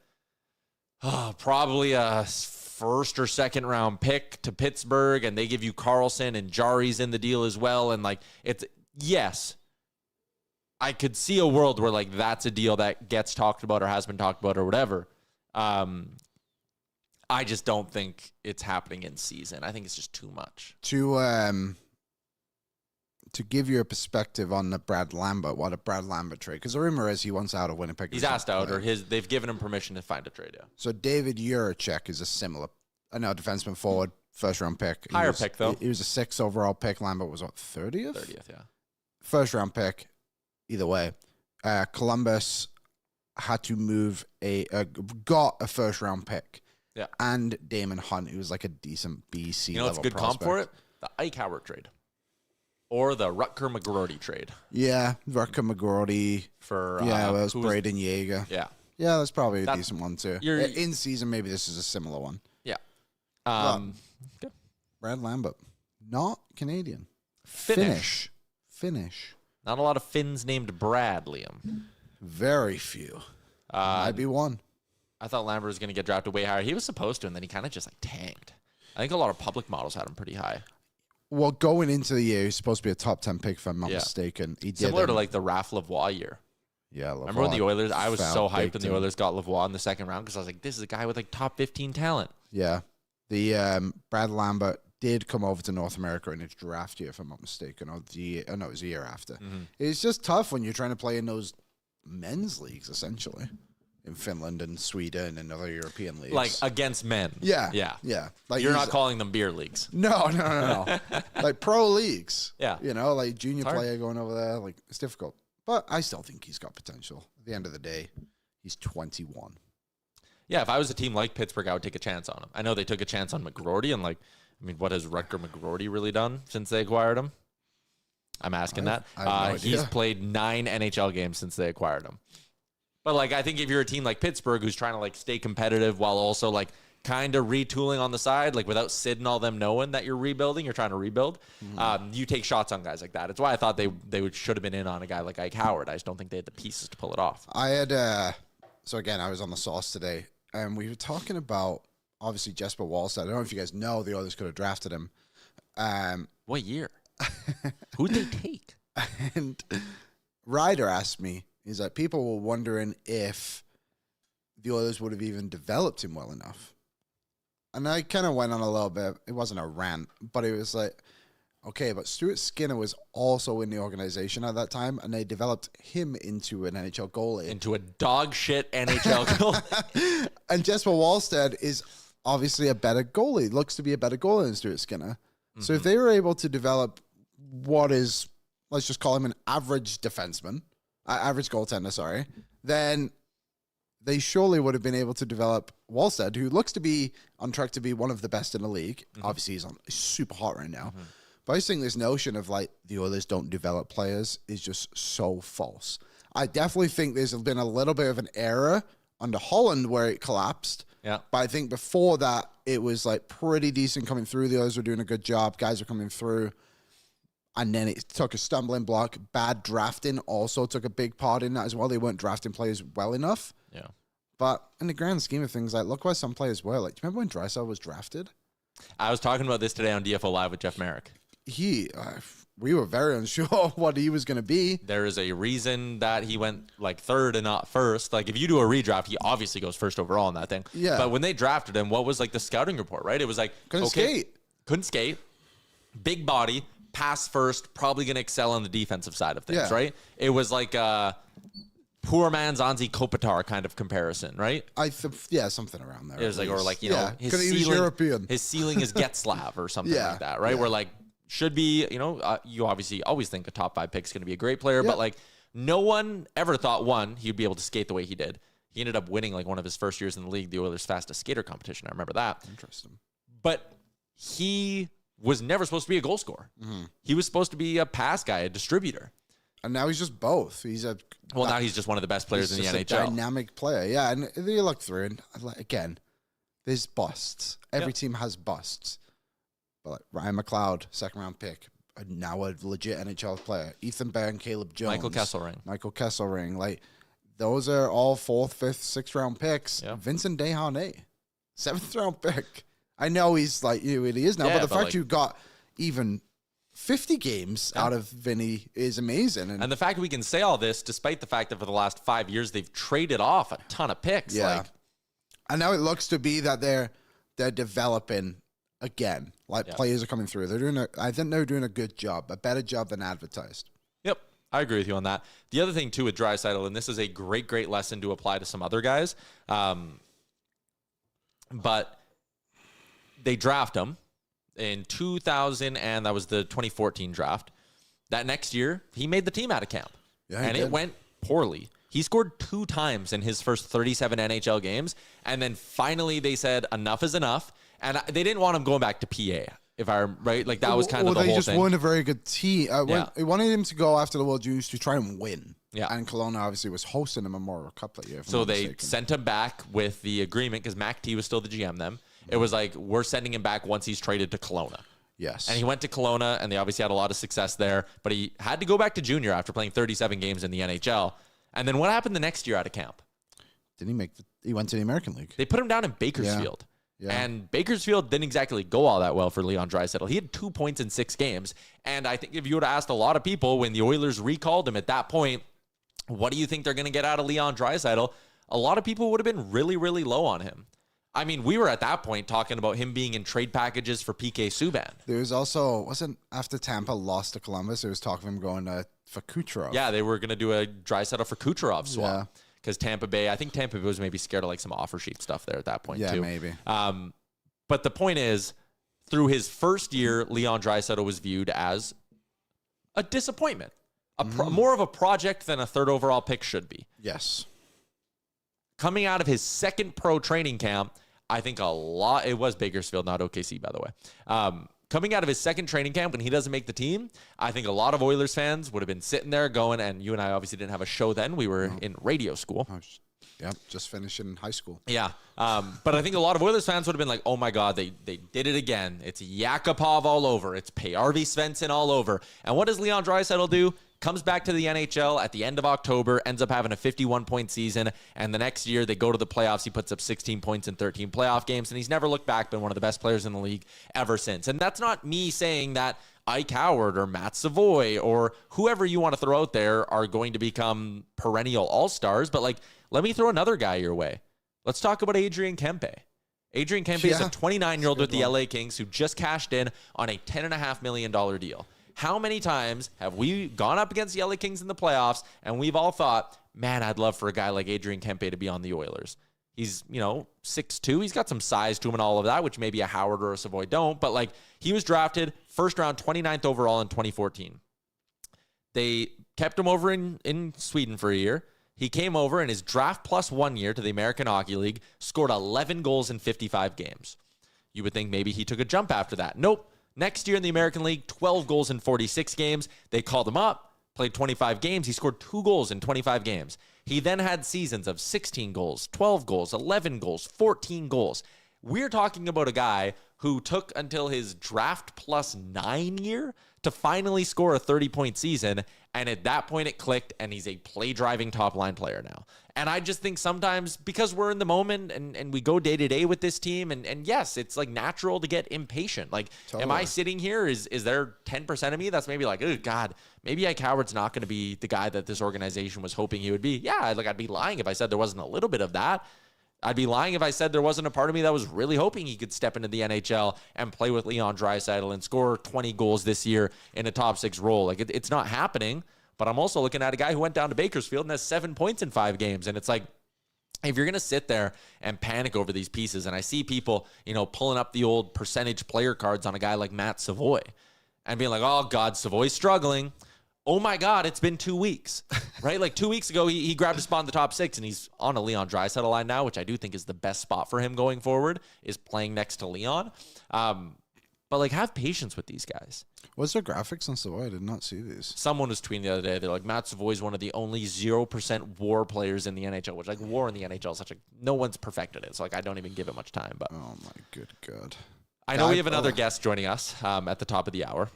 probably a 1st or 2nd round pick to Pittsburgh, and they give you Karlsson and Jarry's in the deal as well. And like, yes, I could see a world where like that's a deal that gets talked about or has been talked about or whatever. I just don't think it's happening in season. I think it's just too much. To give you a perspective on the Brad Lambert, what a Brad Lambert trade, because the rumor is he wants out of Winnipeg. He's asked out, or they've given him permission to find a trade. Yeah. So David Juracek is a similar, defenseman forward, 1st-round pick. Higher pick though. He was a 6th overall pick. Lambert was what, 30th? 30th, yeah. 1st-round pick. Either way, Columbus had to move got a 1st-round pick. Yeah. And Damon Hunt, who was like a decent BC level level prospect. You know what's a good prospect. comp for it? The Ike Howard trade. Or the Rutger McGroarty trade. Yeah, Rutger McGroarty. For that was Braden Yeager. Yeah. Yeah, that's probably a decent one too. You're, in season, maybe this is a similar one. Yeah. Brad Lambert, not Canadian. Finnish. Finnish. Not a lot of Finns named Brad, Liam. Very few. Might be one. I thought Lambert was going to get drafted way higher. He was supposed to, and then he kind of just like tanked. I think a lot of public models had him pretty high. Well, going into the year, he's supposed to be a top 10 pick, if I'm not mistaken. He Similar to like the Raph Lavoie year. Yeah, Lavoie. Remember when the Oilers, I was so hyped when the Oilers got Lavoie in the second round because I was like, this is a guy with like top 15 talent. Yeah. The Brad Lambert did come over to North America in his draft year, if I'm not mistaken, or no, it was the year after. Mm-hmm. It's just tough when you're trying to play in those men's leagues, essentially, in Finland and Sweden and other European leagues. Like against men. Yeah. Yeah. Yeah. Like you're not calling them beer leagues. No. Like pro leagues. Yeah. You know, like junior player going over there. Like, it's difficult. But I still think he's got potential. At the end of the day, he's 21. Yeah, if I was a team like Pittsburgh, I would take a chance on him. I know they took a chance on McGroarty, and like, I mean, what has Rutger McGroarty really done since they acquired him? I'm asking that. I have no idea. He's played 9 NHL games since they acquired him. But like, I think if you're a team like Pittsburgh who's trying to like stay competitive while also like kind of retooling on the side, like without Sid and all them knowing that you're rebuilding, you're trying to rebuild. You take shots on guys like that. It's why I thought they should have been in on a guy like Ike Howard. I just don't think they had the pieces to pull it off. I had so again, I was on the sauce today, and we were talking about obviously Jesper Wallstedt. I don't know if you guys know the Oilers could have drafted him. What year? Who'd they take? And Ryder asked me, he's like, people were wondering if the Oilers would have even developed him well enough. And I kind of went on a little bit. It wasn't a rant, but it was like, okay, but Stuart Skinner was also in the organization at that time, and they developed him into an NHL goalie. Into a dog shit NHL goalie. And Jesper Wallstedt is obviously a better goalie, looks to be a better goalie than Stuart Skinner. So if they were able to develop what is, let's just call him an average defenseman, average goaltender, sorry, then they surely would have been able to develop Wallstedt, who looks to be on track to be one of the best in the league. Obviously, he's super hot right now. But I just think this notion of like the Oilers don't develop players is just so false. I definitely think there's been a little bit of an era under Holland where it collapsed. Yeah. But I think before that, it was like pretty decent coming through. The Oilers were doing a good job. Guys were coming through. And then it took a stumbling block. Bad drafting also took a big part in that as well. They weren't drafting players well enough. Yeah. But in the grand scheme of things, like, look where some players were. Like, do you remember when Draisaitl was drafted? I was talking about this today on DFO Live with Jeff Merrick. We were very unsure what he was going to be. There is a reason that he went like third and not first. Like if you do a redraft, he obviously goes first overall in that thing. Yeah. But when they drafted him, what was like the scouting report, right? It was like, Couldn't skate. Big body, pass first, probably going to excel on the defensive side of things, right? It was like a poor man's Anze Kopitar kind of comparison, right? Something around there. It was like, or like, you know, his he was European. His ceiling is Getzlav or something like that, right? Where like, should be, you know, you obviously always think a top 5 pick is going to be a great player, but like no one ever thought, one, he'd be able to skate the way he did. He ended up winning like one of his first years in the league, the Oilers' fastest skater competition. I remember that. Interesting. But he was never supposed to be a goal scorer. He was supposed to be a pass guy, a distributor. And now he's just both. Now he's just one of the best players in the NHL. A dynamic player, yeah. And you look through, and again, there's busts. Every team has busts. But like Ryan McLeod, second round pick, now a legit NHL player. Ethan Bear and Caleb Jones. Michael Kesselring. Like, those are all 4th, 5th, 6th round picks. Yeah. Vincent Desharnais, 7th round pick. I know he's like, he is now, but the fact you got even 50 games out of Vinny is amazing. And the fact we can say all this, despite the fact that for the last 5 years, they've traded off a ton of picks. Yeah. And now it looks to be that they're developing again. Like players are coming through. I think they're doing a good job, a better job than advertised. Yep. I agree with you on that. The other thing too with Draisaitl, and this is a great lesson to apply to some other guys. But they draft him in 2000, and that was the 2014 draft. That next year, he made the team out of camp. Yeah, and it went poorly. He scored 2 times in his first 37 NHL games, and then finally they said enough is enough, and they didn't want him going back to PA. If I'm right, like that was kind of the whole thing. They just weren't a very good team. They wanted him to go after the World Juniors to try and win. Yeah. And Kelowna obviously was hosting the Memorial Cup that year. So they sent him back with the agreement because Mac T was still the GM then. It was like, we're sending him back once he's traded to Kelowna. Yes. And he went to Kelowna, and they obviously had a lot of success there. But he had to go back to junior after playing 37 games in the NHL. And then what happened the next year out of camp? Didn't he went to the American League. They put him down in Bakersfield. Yeah. And Bakersfield didn't exactly go all that well for Leon Draisaitl. He had 2 points in 6 games. And I think if you would have asked a lot of people when the Oilers recalled him at that point, what do you think they're going to get out of Leon Draisaitl? A lot of people would have been really, really low on him. I mean, we were at that point talking about him being in trade packages for PK Subban. There was also, wasn't after Tampa lost to Columbus, there was talk of him going for Kucherov. Yeah, they were going to do a Draisaitl for Kucherov swap. Because Tampa Bay, I think Tampa Bay was maybe scared of like some offer sheet stuff there at that point too. Yeah, maybe. But the point is, through his first year, Leon Draisaitl was viewed as a disappointment. More of a project than a third overall pick should be. Yes. Coming out of his second pro training camp, I think it was Bakersfield, not OKC, by the way. Coming out of his second training camp when he doesn't make the team, I think a lot of Oilers fans would have been sitting there going, and you and I obviously didn't have a show then. We were in radio school. Just finishing high school. Yeah. But I think a lot of Oilers fans would have been like, oh my God, they did it again. It's Yakupov all over. It's Pejärvi Svensson all over. And what does Leon Draisaitl do? Comes back to the NHL at the end of October, ends up having a 51-point season, and the next year they go to the playoffs. He puts up 16 points in 13 playoff games, and he's never looked back, been one of the best players in the league ever since. And that's not me saying that Ike Howard or Matt Savoy or whoever you want to throw out there are going to become perennial all-stars, but like, let me throw another guy your way. Let's talk about Adrian Kempe. Adrian Kempe is a 29-year-old with the LA Kings who just cashed in on a $10.5 million deal. How many times have we gone up against the LA Kings in the playoffs and we've all thought, man, I'd love for a guy like Adrian Kempe to be on the Oilers. He's, 6'2". He's got some size to him and all of that, which maybe a Howard or a Savoy don't. But, like, he was drafted first round, 29th overall in 2014. They kept him over in Sweden for a year. He came over in his draft plus 1 year to the American Hockey League, scored 11 goals in 55 games. You would think maybe he took a jump after that. Nope. Next year in the American League, 12 goals in 46 games. They called him up, played 25 games. He scored 2 goals in 25 games. He then had seasons of 16 goals, 12 goals, 11 goals, 14 goals. We're talking about a guy who took until his draft plus 9 year to finally score a 30-point season. And at that point, it clicked, and he's a play-driving top-line player now. And I just think sometimes, because we're in the moment and we go day-to-day with this team, and yes, it's like natural to get impatient. Like, Am I sitting here? Is there 10% of me that's maybe like, oh, God, maybe Ike Howard's not going to be the guy that this organization was hoping he would be? Yeah, I'd be lying if I said there wasn't a little bit of that. I'd be lying if I said there wasn't a part of me that was really hoping he could step into the NHL and play with Leon Draisaitl and score 20 goals this year in a top 6 role. Like, it's not happening. But I'm also looking at a guy who went down to Bakersfield and has 7 points in 5 games. And it's like, if you're going to sit there and panic over these pieces, and I see people, pulling up the old percentage player cards on a guy like Matt Savoy and being like, oh, God, Savoy's struggling. Oh, my God, it's been 2 weeks, right? Like 2 weeks ago, he grabbed a spot in the top 6, and he's on a Leon Draisaitl line now, which I do think is the best spot for him going forward, is playing next to Leon. But, like, have patience with these guys. Was there graphics on Savoy? I did not see these. Someone was tweeting the other day. They're like, Matt Savoy is one of the only 0% WAR players in the NHL, which, like, WAR in the NHL is no one's perfected it. So, like, I don't even give it much time. But oh, my good God. I know we have another guest joining us at the top of the hour.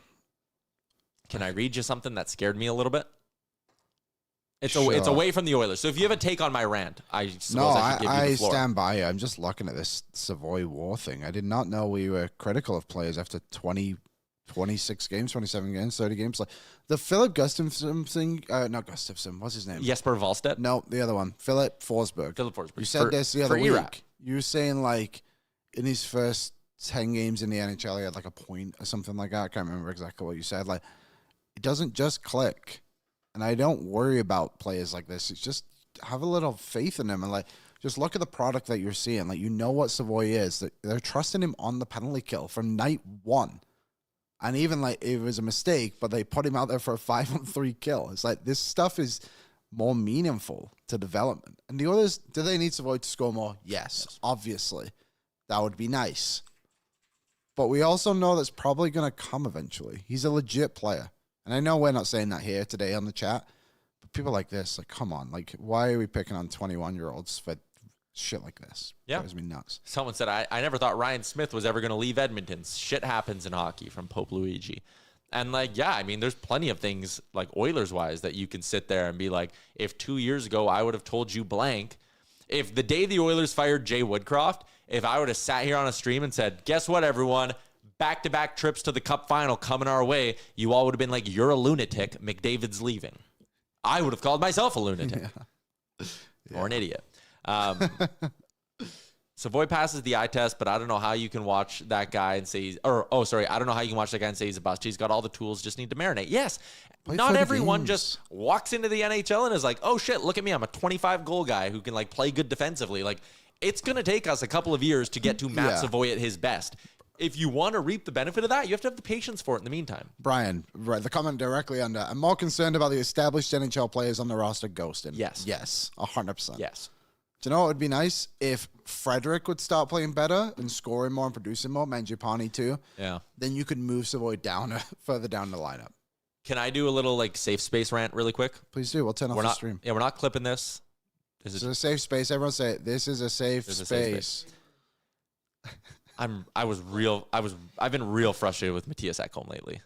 Can I read you something that scared me a little bit? It's away from the Oilers. So if you have a take on my rant, I suppose I should give you the floor. I stand by you. I'm just looking at this Savoy War thing. I did not know we were critical of players after 26 games, 27 games, 30 games. Like the Philip Gustafsson thing, not Gustafsson, what's his name? Jesper Wallstedt? No, the other one. Philip Forsberg. You said this the other week. You were saying like in his first 10 games in the NHL, he had like a point or something like that. I can't remember exactly what you said. Like it doesn't just click. And I don't worry about players like this. It's just have a little faith in them and like just look at the product that you're seeing. Like what Savoy is. That they're trusting him on the penalty kill from night 1. And even like it was a mistake, but they put him out there for a 5-on-3 kill. It's like this stuff is more meaningful to development. And the Oilers, do they need Savoy to score more? Yes, obviously. That would be nice. But we also know that's probably going to come eventually. He's a legit player. And I know we're not saying that here today on the chat, but people like this, like, come on, like, why are we picking on 21-year-olds for Shit like this. Yeah. Drives me nuts. Someone said, I never thought Ryan Smith was ever going to leave Edmonton. Shit happens in hockey, from Pope Luigi. And like, yeah, I mean, there's plenty of things like Oilers wise that you can sit there and be like, if 2 years ago I would have told you blank, if the day the Oilers fired Jay Woodcroft, if I would have sat here on a stream and said, guess what, everyone, back-to-back trips to the Cup final coming our way, you all would have been like, you're a lunatic. McDavid's leaving. I would have called myself a lunatic or an idiot. Savoy passes the eye test, but I don't know how you can watch that guy and say I don't know how you can watch that guy and say he's a bust. He's got all the tools, just need to marinate. Yes, not everyone just walks into the NHL and is like, oh shit, look at me, I'm a 25-goal guy who can like play good defensively. Like, it's going to take us a couple of years to get to Matt Savoy at his best. If you want to reap the benefit of that, you have to have the patience for it in the meantime. Brian, right, the comment directly under, I'm more concerned about the established NHL players on the roster ghosting. Yes. Yes, 100%. Yes. Do you know what would be nice? If Frederick would start playing better and scoring more and producing more, Mangiapane too. Yeah. Then you could move Savoy down further down the lineup. Can I do a little like safe space rant really quick? Please do. We'll turn off the stream. Yeah, we're not clipping this. This is a safe space. Everyone say it. This is a safe space. I've been real frustrated with Mattias Ekholm lately.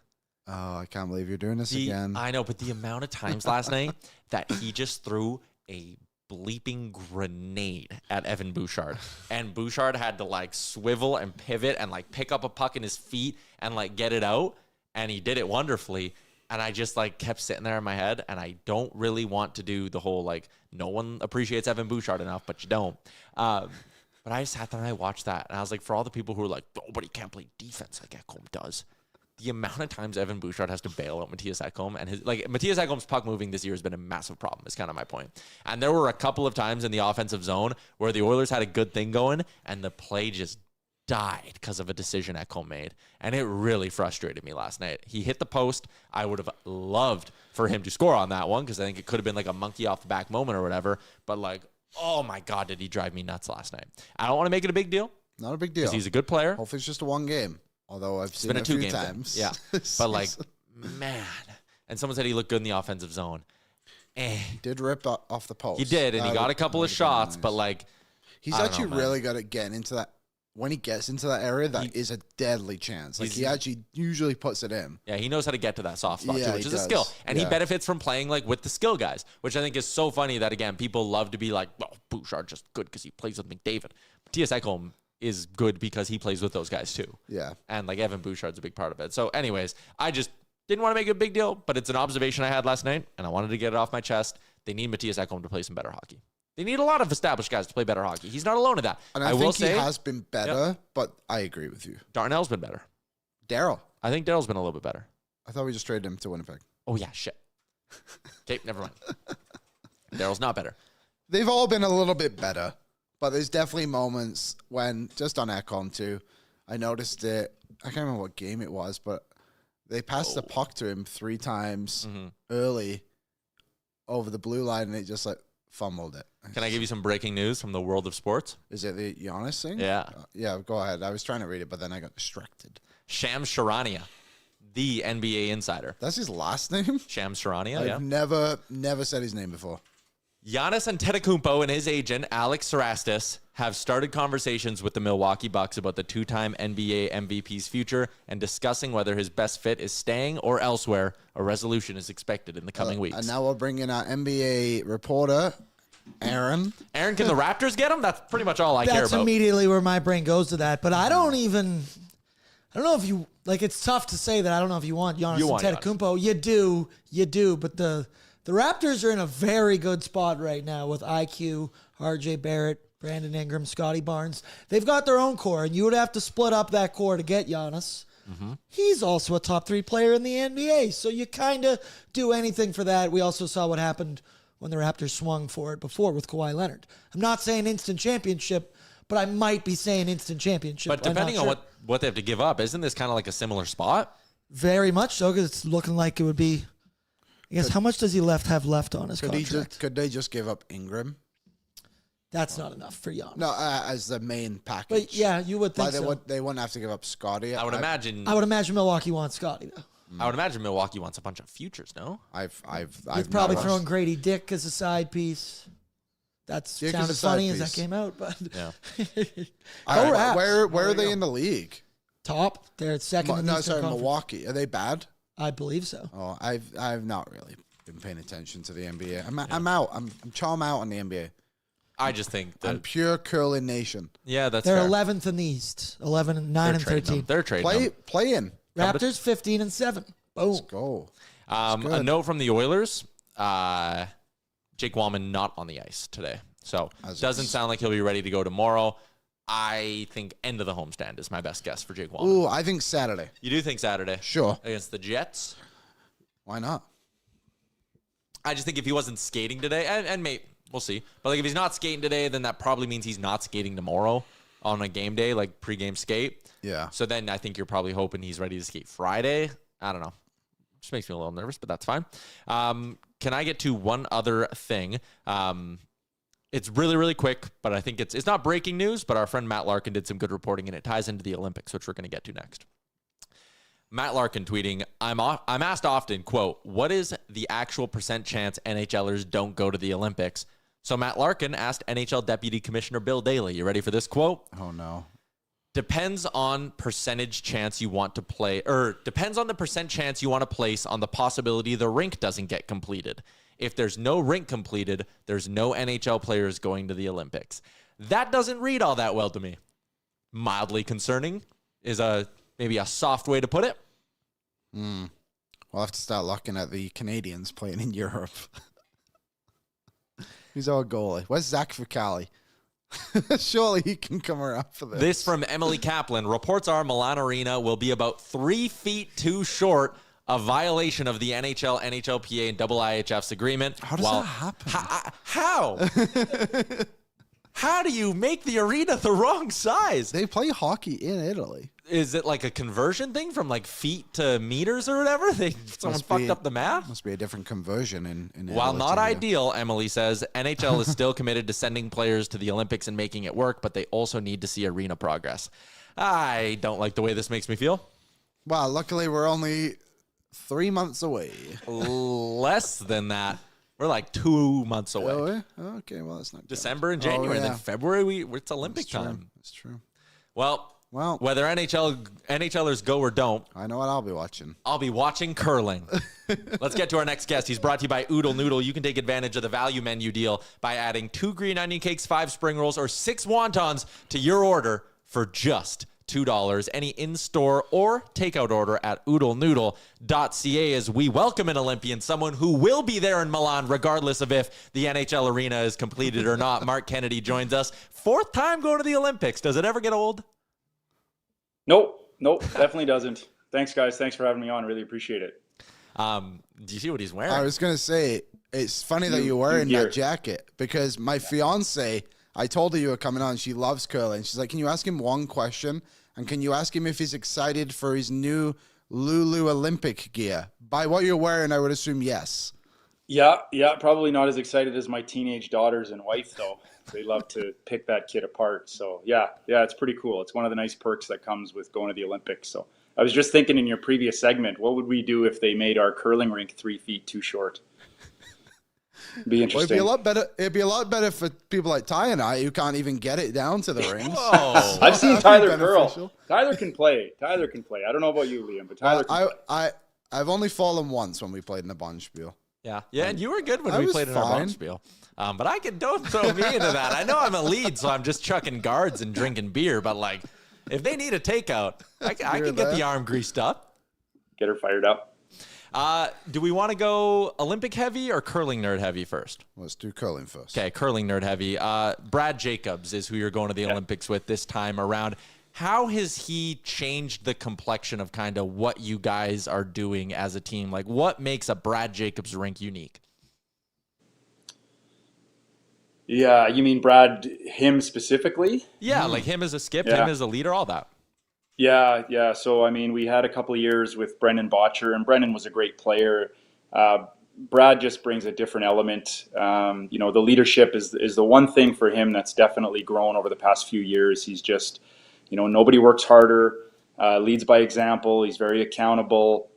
Oh, I can't believe you're doing this again. I know, but the amount of times last night that he just threw a bleeping grenade at Evan Bouchard, and Bouchard had to like swivel and pivot and like pick up a puck in his feet and like get it out, and he did it wonderfully. And I just like kept sitting there in my head, and I don't really want to do the whole like no one appreciates Evan Bouchard enough, but you don't. But I just sat there and I watched that, and I was like, for all the people who are like, nobody can't play defense like Ekholm does. The amount of times Evan Bouchard has to bail out Mattias Ekholm, and Mattias Ekholm's puck moving this year has been a massive problem, is kind of my point. And there were a couple of times in the offensive zone where the Oilers had a good thing going, and the play just died because of a decision Ekholm made. And it really frustrated me last night. He hit the post. I would have loved for him to score on that one, because I think it could have been like a monkey off the back moment or whatever. But like, oh my God, did he drive me nuts last night? I don't want to make it a big deal. Not a big deal. Because he's a good player. Hopefully it's just a one game. Although I've seen it a few times. Yeah. But like, man. And someone said he looked good in the offensive zone. He did rip off the post. He did, and he got a couple of shots, but like, he's actually really good at getting into that. When he gets into that area, that is a deadly chance. Like, he actually usually puts it in. Yeah, he knows how to get to that soft spot too, which is a skill. And he benefits from playing like with the skill guys, which I think is so funny that, again, people love to be like, well, Bouchard just good because he plays with McDavid. Mattias Ekholm is good because he plays with those guys too. Yeah. And like Evan Bouchard's a big part of it. So anyways, I just didn't want to make it a big deal, but it's an observation I had last night, and I wanted to get it off my chest. They need Mattias Ekholm to play some better hockey. They need a lot of established guys to play better hockey. He's not alone in that. And I think he has been better, but I agree with you. Darnell's been better. Daryl. I think Daryl's been a little bit better. I thought we just traded him to Winnipeg. Oh, yeah, shit. Okay, never mind. Daryl's not better. They've all been a little bit better, but there's definitely moments when, just on Ekholm too, I noticed it. I can't remember what game it was, but they passed the puck to him 3 times early over the blue line, and it just like fumbled it. Can I give you some breaking news from the world of sports? Is it the Giannis thing? Yeah. Yeah, go ahead. I was trying to read it, but then I got distracted. Shams Charania, the NBA insider. That's his last name? Shams Charania, I've never said his name before. Giannis Antetokounmpo and his agent, Alex Sarastis, have started conversations with the Milwaukee Bucks about the 2-time NBA MVP's future and discussing whether his best fit is staying or elsewhere. A resolution is expected in the coming weeks. And now we'll bring in our NBA reporter, Aaron. Aaron, can the Raptors get him? That's pretty much all I care about. That's immediately where my brain goes to that. But I don't know if you, like, it's tough to say that I don't know if you want Giannis Antetokounmpo. You do. But the Raptors are in a very good spot right now with IQ, RJ Barrett, Brandon Ingram, Scotty Barnes. They've got their own core, and you would have to split up that core to get Giannis. He's also a top 3 player in the NBA, so you kind of do anything for that. We also saw what happened when the Raptors swung for it before with Kawhi Leonard. I'm not saying instant championship, but I might be saying instant championship. But depending on what they have to give up, isn't this kind of like a similar spot? Very much so, because it's looking like it would be. I guess how much does he have left on his contract? Could they just give up Ingram? That's not enough for Giannis. No, as the main package. But yeah, you would think so. They wouldn't have to give up Scotty. I would imagine Milwaukee wants Scotty though. I would imagine Milwaukee wants a bunch of futures. No, I've probably throwing Grady Dick as a side piece. That sounded funny as that came out, but yeah. Where are they in the league? Top. They're second in the Eastern Conference. Milwaukee. Are they bad? I believe so. Oh, I've not really been paying attention to the NBA. I'm out. I'm out on the NBA. I just think that I'm pure curling nation. Yeah, they're fair. 11th in the East. 11, 9, and 13. They're trading. Play in. Raptors 15 and 7. Boom. Let's go. A note from the Oilers. Jake Wallman not on the ice today. So doesn't sound like he'll be ready to go tomorrow. I think end of the homestand is my best guess for Jake Wallman. Ooh, I think Saturday. You do think Saturday? Sure. Against the Jets? Why not? I just think if he wasn't skating today, and maybe we'll see. But like if he's not skating today, then that probably means he's not skating tomorrow on a game day, like pregame skate. Yeah. So then I think you're probably hoping he's ready to skate Friday. I don't know. Just makes me a little nervous, but that's fine. Can I get to one other thing? It's really, really quick, but I think it's not breaking news, but our friend Matt Larkin did some good reporting, and it ties into the Olympics, which we're going to get to next. Matt Larkin tweeting, I'm asked often, quote, what is the actual % chance NHLers don't go to the Olympics? So Matt Larkin asked NHL Deputy Commissioner Bill Daley. You ready for this quote? Oh, no. Depends on percentage chance you want to play, or depends on the % chance you want to place on the possibility the rink doesn't get completed. If there's no rink completed, there's no NHL players going to the Olympics. That doesn't read all that well to me. Mildly concerning is maybe a soft way to put it. We'll have to start looking at the Canadians playing in Europe. Who's our goalie? Where's Zach Ficali? Surely he can come around for this. This from Emily Kaplan. Reports are Milan Arena will be about 3 feet too short, a violation of the NHL, NHLPA, and IIHF's agreement. How does that happen? How? How do you make the arena the wrong size? They play hockey in Italy. Is it like a conversion thing from like feet to meters or whatever? Someone fucked up the math? Must be a different conversion in While Italy not ideal, Emily says, NHL is still committed to sending players to the Olympics and making it work, but they also need to see arena progress. I don't like the way this makes me feel. Well, luckily we're only 3 months away. Less than that. We're like 2 months away. Oh, okay, well, that's not December and January, and then February, it's Olympic time. That's true. Well, whether NHLers go or don't, I know what I'll be watching. I'll be watching curling. Let's get to our next guest. He's brought to you by Oodle Noodle. You can take advantage of the value menu deal by adding 2 green onion cakes, 5 spring rolls, or 6 wontons to your order for just $2. Any in-store or takeout order at oodlenoodle.ca as we welcome an Olympian, someone who will be there in Milan regardless of if the NHL arena is completed or not. Marc Kennedy joins us. 4th time going to the Olympics. Does it ever get old? Nope, definitely doesn't. Thanks, guys. Thanks for having me on. Really appreciate it. Do you see what he's wearing? I was going to say, it's funny that you're wearing that jacket because my fiance, I told her you were coming on. She loves curling. She's like, can you ask him one question? And can you ask him if he's excited for his new Lulu Olympic gear? By what you're wearing, I would assume yes. Yeah. Probably not as excited as my teenage daughters and wife, though. They love to pick that kid apart. So, yeah, it's pretty cool. It's one of the nice perks that comes with going to the Olympics. So I was just thinking in your previous segment, what would we do if they made our curling rink 3 feet too short? Be interesting. Well, it'd be a lot better for people like Ty and I who can't even get it down to the rings. Oh. I've seen Tyler curl. Tyler can play. I don't know about you, Liam, but Tyler can play. I've only fallen once when we played in the Bonspiel. Yeah, and you were good when we played in our Bonspiel. But don't throw me into that. I know I'm a lead, so I'm just chucking guards and drinking beer. But like, if they need a takeout, I can get the arm greased up. Get her fired up. Do we want to go Olympic heavy or curling nerd heavy first? Let's do curling first. Okay, curling nerd heavy. Brad Jacobs is who you're going to the Olympics with this time around. How has he changed the complexion of kind of what you guys are doing as a team? Like, what makes a Brad Jacobs rink unique? Yeah, you mean Brad, him specifically? Yeah, like him as a skip, him as a leader, all that. Yeah. So, I mean, we had a couple of years with Brendan Botcher, and Brendan was a great player. Brad just brings a different element. The leadership is the one thing for him that's definitely grown over the past few years. He's just, nobody works harder, leads by example. He's very accountable.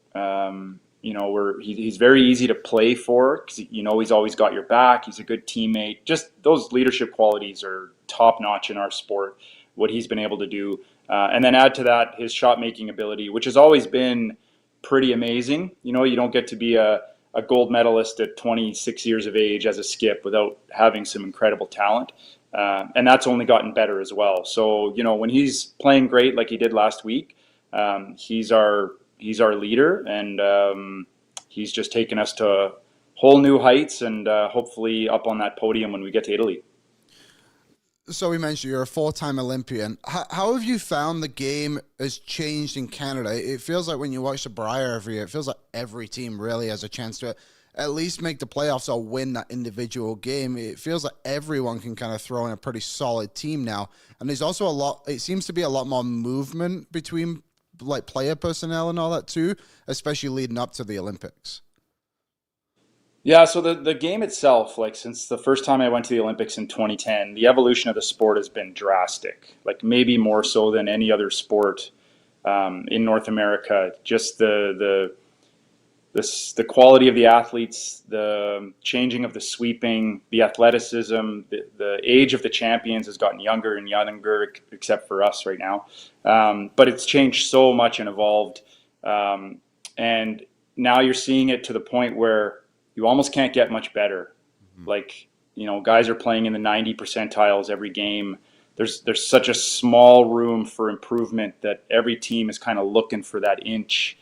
he's very easy to play for because he's always got your back. He's a good teammate. Just those leadership qualities are top notch in our sport. What he's been able to do, and then add to that his shot making ability, which has always been pretty amazing. You don't get to be a gold medalist at 26 years of age as a skip without having some incredible talent, and that's only gotten better as well. So when he's playing great like he did last week, he's our leader, and he's just taken us to whole new heights, and hopefully up on that podium when we get to Italy. So we mentioned you're a 4-time Olympian. How have you found the game has changed in Canada? It feels like when you watch the Brier every year, it feels like every team really has a chance to at least make the playoffs or win that individual game. It feels like everyone can kind of throw in a pretty solid team now. And there's also it seems to be a lot more movement between like player personnel and all that too, especially leading up to the Olympics. Yeah, so the game itself, like since the first time I went to the Olympics in 2010, the evolution of the sport has been drastic, like maybe more so than any other sport in North America. Just the quality of the athletes, the changing of the sweeping, the athleticism, the age of the champions has gotten younger and younger, except for us right now. But it's changed so much and evolved. And now you're seeing it to the point where you almost can't get much better. Mm-hmm. Like, guys are playing in the 90 percentiles every game. There's such a small room for improvement that every team is kind of looking for that inch.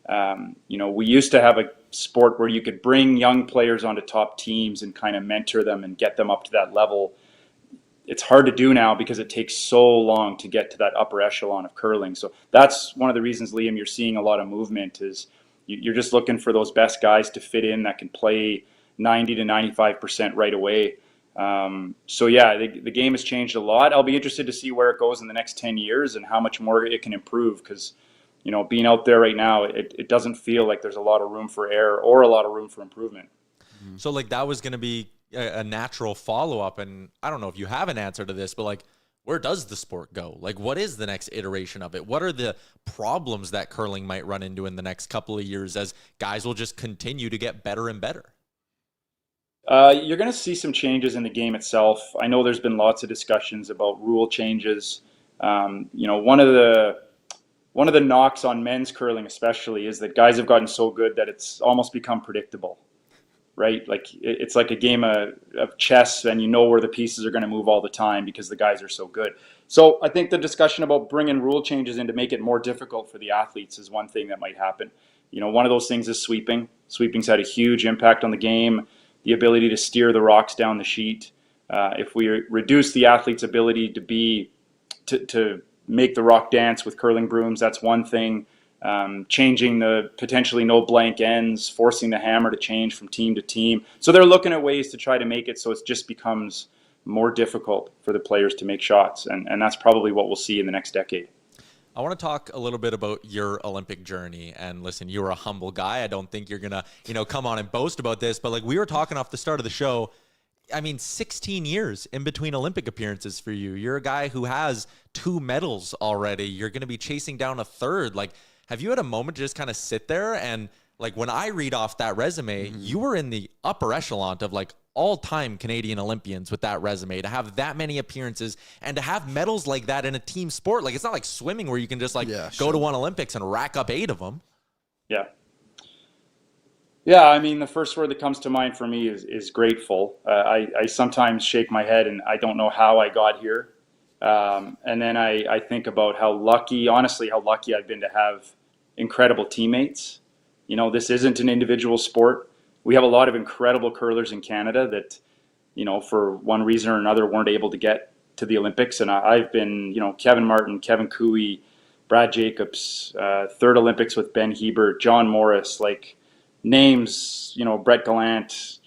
We used to have a sport where you could bring young players onto top teams and kind of mentor them and get them up to that level. It's hard to do now because it takes so long to get to that upper echelon of curling. So that's one of the reasons, Liam, you're seeing a lot of movement is you're just looking for those best guys to fit in that can play 90 to 95% right away. So yeah, the game has changed a lot. I'll be interested to see where it goes in the next 10 years and how much more it can improve because, being out there right now, it doesn't feel like there's a lot of room for error or a lot of room for improvement. So like that was going to be a natural follow-up, and I don't know if you have an answer to this, but like, where does the sport go? Like, what is the next iteration of it? What are the problems that curling might run into in the next couple of years as guys will just continue to get better and better? You're going to see some changes in the game itself. I know there's been lots of discussions about rule changes. One of the knocks on men's curling especially is that guys have gotten so good that it's almost become predictable. Right? Like it's like a game of chess and where the pieces are going to move all the time because the guys are so good. So I think the discussion about bringing rule changes in to make it more difficult for the athletes is one thing that might happen. One of those things is sweeping. Sweeping's had a huge impact on the game, the ability to steer the rocks down the sheet. If we reduce the athlete's ability to make the rock dance with curling brooms, that's one thing. Changing the potentially no blank ends, forcing the hammer to change from team to team. So they're looking at ways to try to make it so it just becomes more difficult for the players to make shots. And that's probably what we'll see in the next decade. I want to talk a little bit about your Olympic journey. And listen, you're a humble guy. I don't think you're going to, come on and boast about this. But like we were talking off the start of the show, 16 years in between Olympic appearances for you. You're a guy who has 2 medals already. You're going to be chasing down a 3rd. Like, have you had a moment to just kind of sit there and like when I read off that resume, you were in the upper echelon of like all-time Canadian Olympians with that resume, to have that many appearances and to have medals like that in a team sport. Like it's not like swimming where you can just go to one Olympics and rack up 8 of them. Yeah. Yeah, the first word that comes to mind for me is grateful. I sometimes shake my head and I don't know how I got here. And then I think about how lucky I've been to have incredible teammates. This isn't an individual sport. We have a lot of incredible curlers in Canada that, for one reason or another weren't able to get to the Olympics. And I've been, Kevin Martin, Kevin Cooey, Brad Jacobs, 3rd Olympics with Ben Hebert, John Morris, like names, Brett Gallant,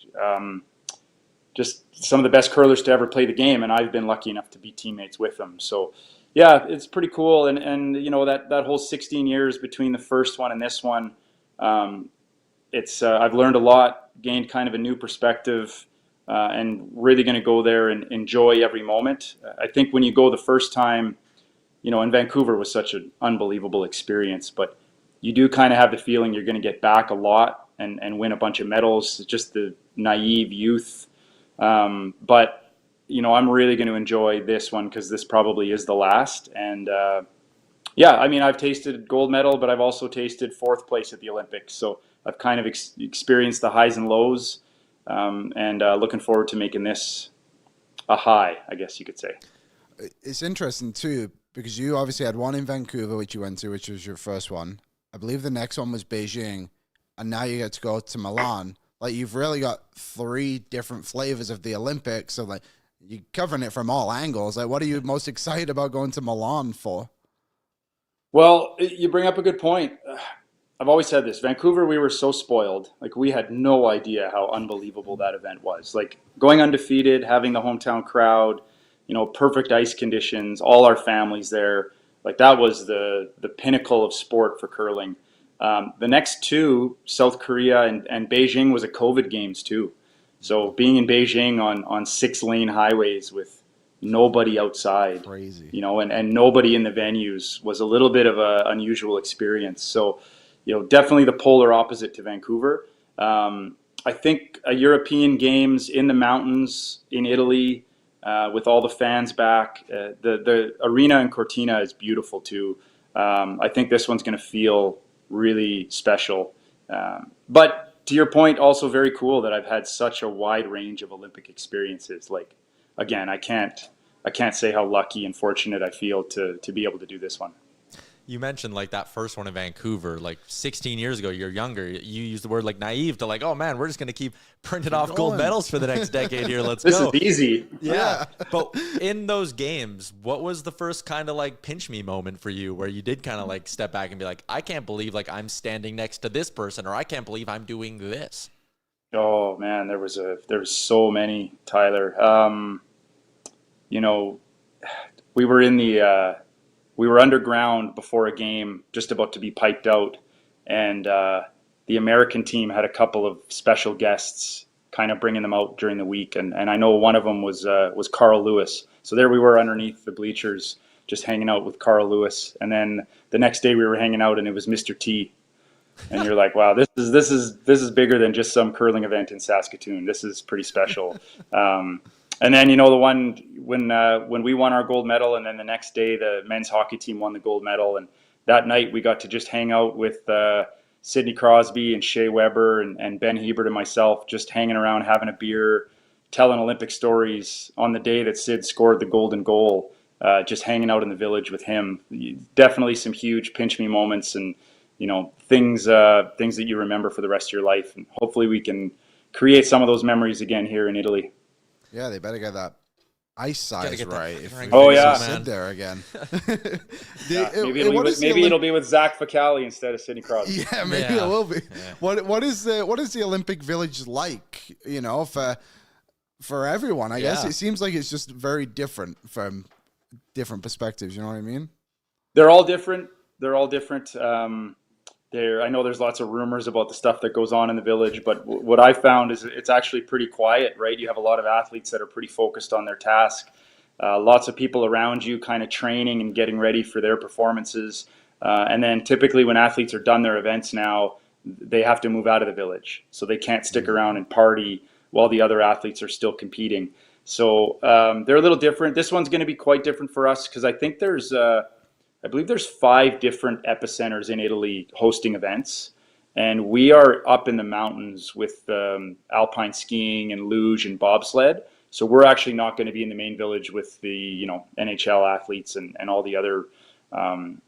just some of the best curlers to ever play the game, and I've been lucky enough to be teammates with them. So, yeah, it's pretty cool. And that whole 16 years between the first one and this one, I've learned a lot, gained kind of a new perspective, and really going to go there and enjoy every moment. I think when you go the first time, in Vancouver was such an unbelievable experience, but you do kind of have the feeling you're going to get back a lot and win a bunch of medals. Just the naive youth. But, you know, I'm really going to enjoy this one because this probably is the last. And yeah, I mean, I've tasted gold medal, but I've also tasted 4th place at the Olympics. So I've kind of experienced the highs and lows, and looking forward to making this a high, I guess you could say. It's interesting too, because you obviously had one in Vancouver, which you went to, which was your first one. I believe the next one was Beijing, and now you get to go to Milan. Like, you've really got 3 different flavors of the Olympics. So, like, you're covering it from all angles. Like, what are you most excited about going to Milan for? Well, you bring up a good point. I've always said this. Vancouver, we were so spoiled. Like, we had no idea how unbelievable that event was. Like, going undefeated, having the hometown crowd, you know, perfect ice conditions, all our families there. Like, that was the pinnacle of sport for curling. The next 2, South Korea and Beijing, was a COVID games too. So being in Beijing on 6-lane highways with nobody outside, crazy, you know, and nobody in the venues was a little bit of an unusual experience. So, you know, definitely the polar opposite to Vancouver. I think a European games in the mountains in Italy, with all the fans back, the arena in Cortina is beautiful too. I think this one's going to feel really special. But to your point, also very cool that I've had such a wide range of Olympic experiences. Like, again, I can't say how lucky and fortunate I feel to be able to do this one. You mentioned like that first one in Vancouver, like 16 years ago, you're younger. You used the word like naive to like, oh man, we're just going to keep printing off gold medals for the next decade here. Let's this go. This is easy. Yeah. But in those games, what was the first kind of like pinch me moment for you where you did kind of like step back and be like, I can't believe like I'm standing next to this person, or I can't believe I'm doing this? Oh man, there was so many, Tyler. You know, we were underground before a game, just about to be piped out, and the American team had a couple of special guests, kind of bringing them out during the week, and I know one of them was Carl Lewis. So there we were underneath the bleachers, just hanging out with Carl Lewis, and then the next day we were hanging out, and it was Mr. T. And you're like, wow, this is bigger than just some curling event in Saskatoon. This is pretty special. And then, you know, the one when we won our gold medal, and then the next day the men's hockey team won the gold medal, and that night we got to just hang out with Sidney Crosby and Shea Weber and Ben Hebert and myself, just hanging around, having a beer, telling Olympic stories on the day that Sid scored the golden goal, just hanging out in the village with him. Definitely some huge pinch me moments, and, you know, things that you remember for the rest of your life. And hopefully we can create some of those memories again here in Italy. Yeah, they better get that ice size right. Oh yeah, Sid there again. Maybe it'll be with Zach Ficali instead of Sidney Crosby. Yeah, maybe it will be. Yeah. What is the Olympic Village like? You know, for everyone, I guess it seems like it's just very different from different perspectives. You know what I mean? They're all different. I know there's lots of rumors about the stuff that goes on in the village, but what I found is it's actually pretty quiet, right? You have a lot of athletes that are pretty focused on their task. Lots of people around you kind of training and getting ready for their performances. And then typically when athletes are done their events now, they have to move out of the village. So they can't stick around and party while the other athletes are still competing. So they're a little different. This one's going to be quite different for us because I think I believe there's 5 different epicenters in Italy hosting events, and we are up in the mountains with alpine skiing and luge and bobsled. So we're actually not going to be in the main village with the, you know, NHL athletes and all the other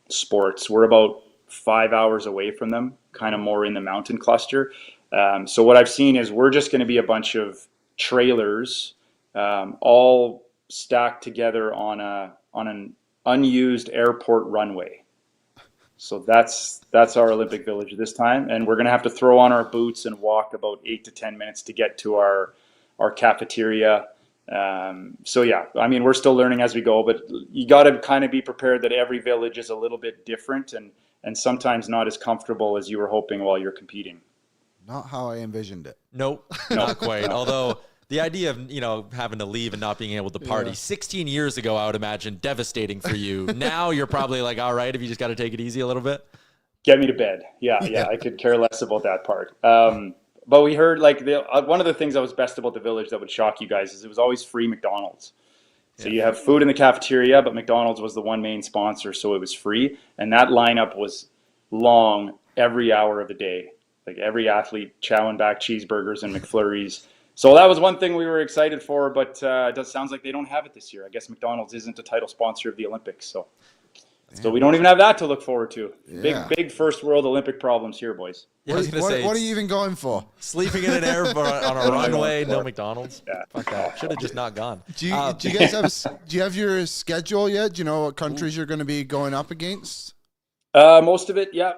sports. We're about 5 hours away from them, kind of more in the mountain cluster. So what I've seen is we're just going to be a bunch of trailers all stacked together on an unused airport runway. So that's our Olympic Village this time, and we're going to have to throw on our boots and walk about 8 to 10 minutes to get to our cafeteria. So yeah, I mean, we're still learning as we go, but you got to kind of be prepared that every village is a little bit different and sometimes not as comfortable as you were hoping while you're competing. Not how I envisioned it. Nope, not quite. Although the idea of, you know, having to leave and not being able to party 16 years ago, I would imagine devastating for you. Now you're probably like, all right, if you just got to take it easy a little bit. Get me to bed. Yeah. I could care less about that part. But we heard like one of the things that was best about the Village that would shock you guys is it was always free McDonald's. So you have food in the cafeteria, but McDonald's was the one main sponsor, so it was free. And that lineup was long every hour of the day. Like every athlete chowing back cheeseburgers and McFlurries. So that was one thing we were excited for, but it sounds like they don't have it this year. I guess McDonald's isn't a title sponsor of the Olympics, so we don't even have that to look forward to. Yeah. Big first world Olympic problems here, boys. Yeah, What are you even going for? Sleeping in an airport on a runway, no McDonald's. Yeah. Fuck that. Should have just not gone. Do you guys do you have your schedule yet? Do you know what countries you're going to be going up against? Most of it, yeah.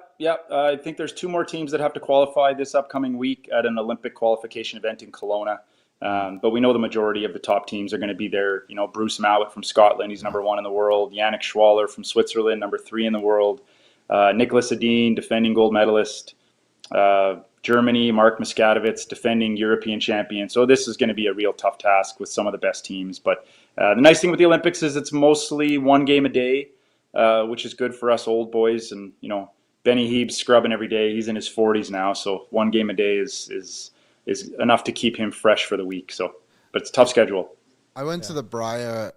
I think there's 2 more teams that have to qualify this upcoming week at an Olympic qualification event in Kelowna. But we know the majority of the top teams are going to be there. You know, Bruce Mowat from Scotland, he's number 1 in the world. Yannick Schwaller from Switzerland, number 3 in the world. Nicholas Edin, defending gold medalist. Germany, Mark Miskatowicz, defending European champion. So this is going to be a real tough task with some of the best teams. But the nice thing with the Olympics is it's mostly 1 game a day, which is good for us old boys. And, you know, Benny Heeb's scrubbing every day. He's in his 40s now. So 1 game a day is enough to keep him fresh for the week. So, but it's a tough schedule. I went to the Briar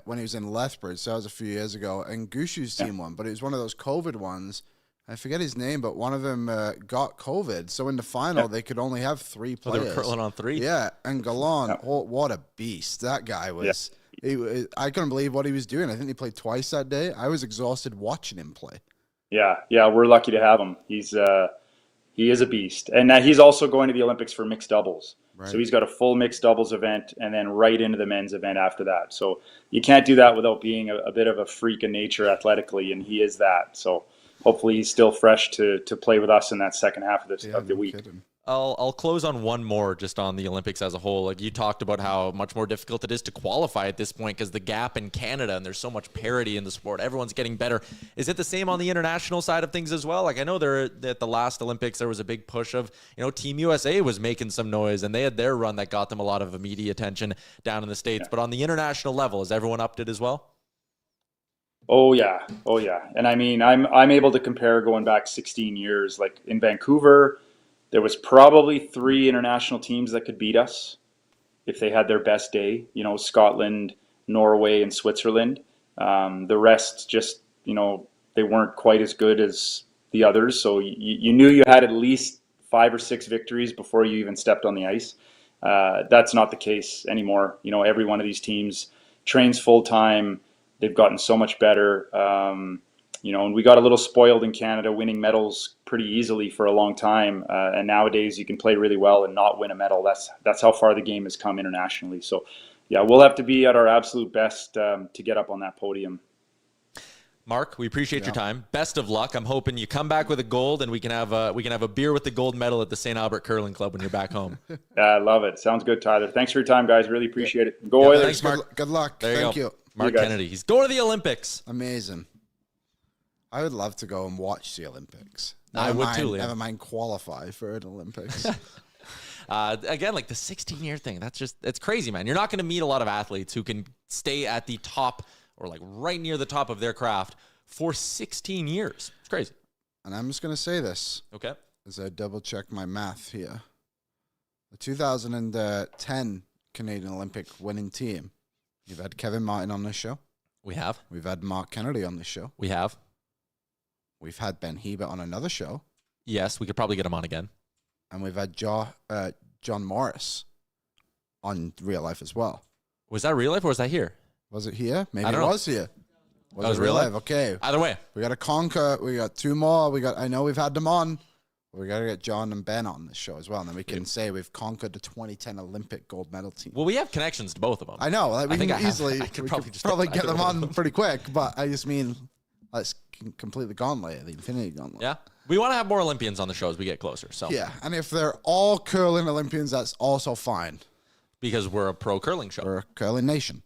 when he was in Lethbridge, so that was a few years ago, and Gushu's team won, but it was one of those COVID ones. I forget his name, but one of them got COVID, so in the final they could only have 3 players. They were curling on 3? Yeah, and Gallant, what a beast. That guy was. Yeah. I couldn't believe what he was doing. I think he played twice that day. I was exhausted watching him play. Yeah, we're lucky to have him. He is a beast. And he's also going to the Olympics for mixed doubles. Right. So he's got a full mixed doubles event and then right into the men's event after that. So you can't do that without being a bit of a freak of nature athletically, and he is that. So hopefully he's still fresh to play with us in that second half of the week. Kidding. I'll close on one more just on the Olympics as a whole. Like you talked about how much more difficult it is to qualify at this point because the gap in Canada and there's so much parity in the sport. Everyone's getting better. Is it the same on the international side of things as well? Like I know at the last Olympics there was a big push of, Team USA was making some noise and they had their run that got them a lot of media attention down in the States. Yeah. But on the international level, is everyone upped it as well? Oh yeah. And I mean, I'm able to compare going back 16 years. Like in Vancouver, there was probably 3 international teams that could beat us if they had their best day. Scotland, Norway, and Switzerland. The rest just, they weren't quite as good as the others. So you knew you had at least 5 or 6 victories before you even stepped on the ice. That's not the case anymore. Every one of these teams trains full time. They've gotten so much better. And we got a little spoiled in Canada winning medals pretty easily for a long time. And nowadays you can play really well and not win a medal. That's how far the game has come internationally. So yeah, we'll have to be at our absolute best to get up on that podium. Mark, we appreciate your time. Best of luck. I'm hoping you come back with a gold and we can have a beer with the gold medal at the St. Albert Curling Club when you're back home. I love it. Sounds good, Tyler. Thanks for your time, guys. Really appreciate it. Go Oilers. Thanks, Mark. Good luck. Thank you. Marc Kennedy. He's going to the Olympics. Amazing. I would love to go and watch the Olympics. I would too, Liam. Never mind qualify for an Olympics. Again, like the 16-year thing, it's crazy, man. You're not going to meet a lot of athletes who can stay at the top or like right near the top of their craft for 16 years. It's crazy. And I'm just going to say this. Okay. As I double check my math here. The 2010 Canadian Olympic winning team. You've had Kevin Martin on this show. We have. We've had Marc Kennedy on this show. We have. We've had Ben Hebert on another show. Yes, we could probably get him on again. And we've had John Morris on Real Life as well. Was that Real Life or was that here? Was it here? Maybe it was here. Was it Real Life? Okay. Either way. We got to conquer. We got 2 more. I know we've had them on. We got to get John and Ben on this show as well. And then we can say we've conquered the 2010 Olympic gold medal team. Well, we have connections to both of them. I know. Like, we could probably get them on pretty quick. But I just mean, let's complete the gauntlet, the Infinity Gauntlet. Yeah. We want to have more Olympians on the show as we get closer. So yeah. And if they're all curling Olympians, that's also fine. Because we're a pro curling show. We're a curling nation.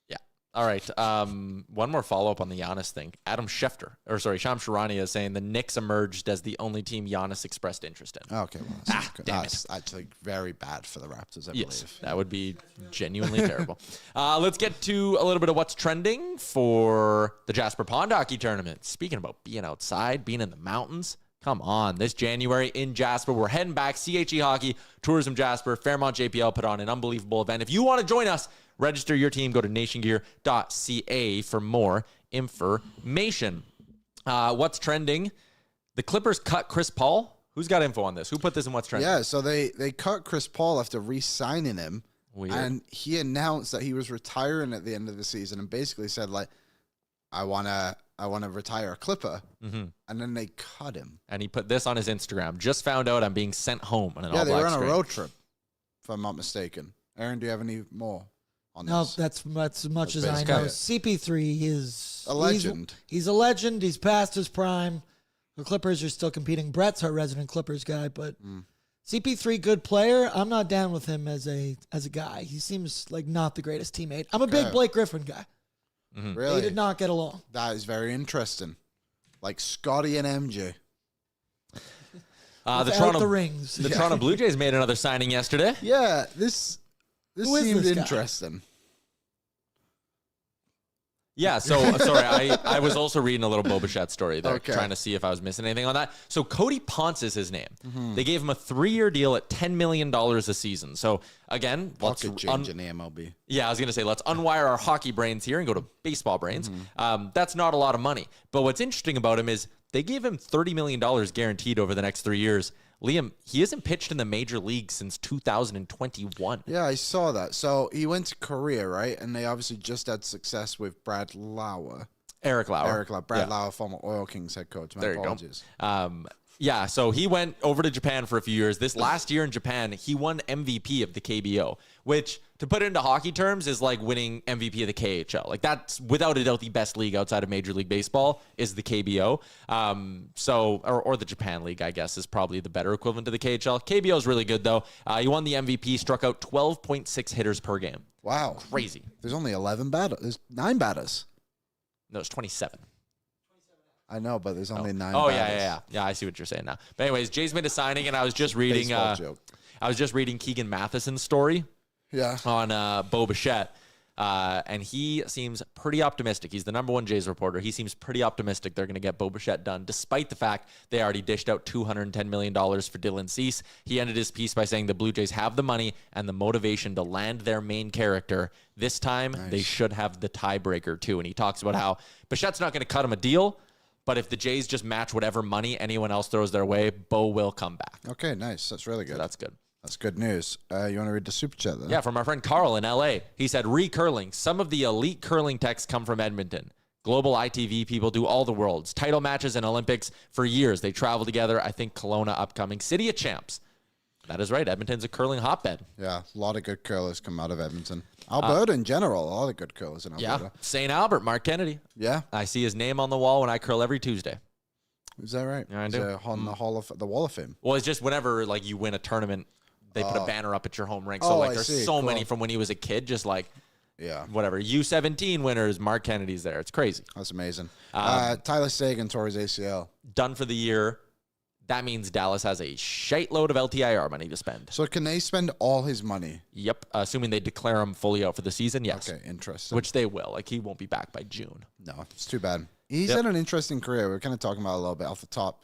Yeah. All right. One more follow-up on the Giannis thing. Sham Sharania is saying the Knicks emerged as the only team Giannis expressed interest in. Okay, well, that's actually very bad for the Raptors, I believe. That would be genuinely terrible. Let's get to a little bit of what's trending for the Jasper Pond Hockey Tournament. Speaking about being outside, being in the mountains, come on. This January in Jasper, we're heading back. CHE Hockey, Tourism Jasper, Fairmont JPL put on an unbelievable event. If you want to join us, register your team. Go to nationgear.ca for more information. What's trending? The Clippers cut Chris Paul. Who's got info on this? Who put this in what's trending? Yeah, so they cut Chris Paul after re-signing him. Weird. And he announced that he was retiring at the end of the season and basically said, like, I wanna retire a Clipper. Mm-hmm. And then they cut him. And he put this on his Instagram. Just found out I'm being sent home on an all-black they were on screen. a road trip, if I'm not mistaken. Aaron, do you have any more on this? No, that's as much as I know. CP3 is a legend. He's a legend. He's past his prime. The Clippers are still competing. Brett's our resident Clippers guy, but CP3, good player. I'm not down with him as a guy. He seems like not the greatest teammate. I'm a big Blake Griffin guy. Mm-hmm. Really? They did not get along. That is very interesting. Like Scotty and MJ. The rings. The Toronto Blue Jays made another signing yesterday. Yeah, this seemed interesting. Yeah, so sorry, I was also reading a little Bo Bichette story there, trying to see if I was missing anything on that. So Cody Ponce is his name. Mm-hmm. They gave him a 3-year deal at $10 million a season. So again, let's change in the MLB. Yeah, I was gonna say let's unwire our hockey brains here and go to baseball brains. Mm-hmm. That's not a lot of money. But what's interesting about him is they gave him $30 million guaranteed over the next 3 years. Liam, he hasn't pitched in the major league since 2021. Yeah, I saw that. So he went to Korea, right? And they obviously just had success with Brad Lauer. Eric Lauer. Brad Lauer, former Oil Kings head coach. My apologies. Yeah, so he went over to Japan for a few years. This last year in Japan, he won MVP of the KBO, which, to put it into hockey terms, is like winning MVP of the KHL. Like, that's without a doubt the best league outside of Major League Baseball is the KBO. Or the Japan League, I guess, is probably the better equivalent to the KHL. KBO is really good, though. He won the MVP, struck out 12.6 hitters per game. Wow. Crazy. There's only 11 batters. There's 9 batters. No, it's 27. I know, but there's only 9 Oh, batters. yeah, I see what you're saying now. But anyways, Jay's made a signing, and I was just reading Keegan Matheson's story on Bo Bichette, and he seems pretty optimistic. He's the #1 Jays reporter. He seems pretty optimistic they're going to get Bo Bichette done, despite the fact they already dished out $210 million for Dylan Cease. He ended his piece by saying the Blue Jays have the money and the motivation to land their main character. This time, they should have the tiebreaker, too. And he talks about how Bichette's not going to cut him a deal, but if the Jays just match whatever money anyone else throws their way, Bo will come back. Okay, nice. That's really good. So that's good. That's good news. You want to read the super chat then? Yeah, from our friend Carl in LA. He said, recurling. Some of the elite curling techs come from Edmonton. Global ITV people do all the worlds. Title matches and Olympics for years. They travel together. I think Kelowna upcoming. City of Champs. That is right. Edmonton's a curling hotbed. Yeah, a lot of good curlers come out of Edmonton. Alberta in general, a lot of good curlers in Alberta. Yeah, St. Albert, Marc Kennedy. Yeah. I see his name on the wall when I curl every Tuesday. Is that right? Yeah, I do. On the Wall of Fame. Well, it's just whenever like you win a tournament, they put a banner up at your home rink. So like there's so many from when he was a kid, just like whatever. U17 winners, Marc Kennedy's there. It's crazy. That's amazing. Tyler Seguin tore his ACL. Done for the year. That means Dallas has a shite-load of LTIR money to spend. So can they spend all his money? Yep. Assuming they declare him fully out for the season, yes. Okay, interesting. Which they will. Like, he won't be back by June. No, it's too bad. He's had an interesting career. We're kind of talking about it a little bit off the top.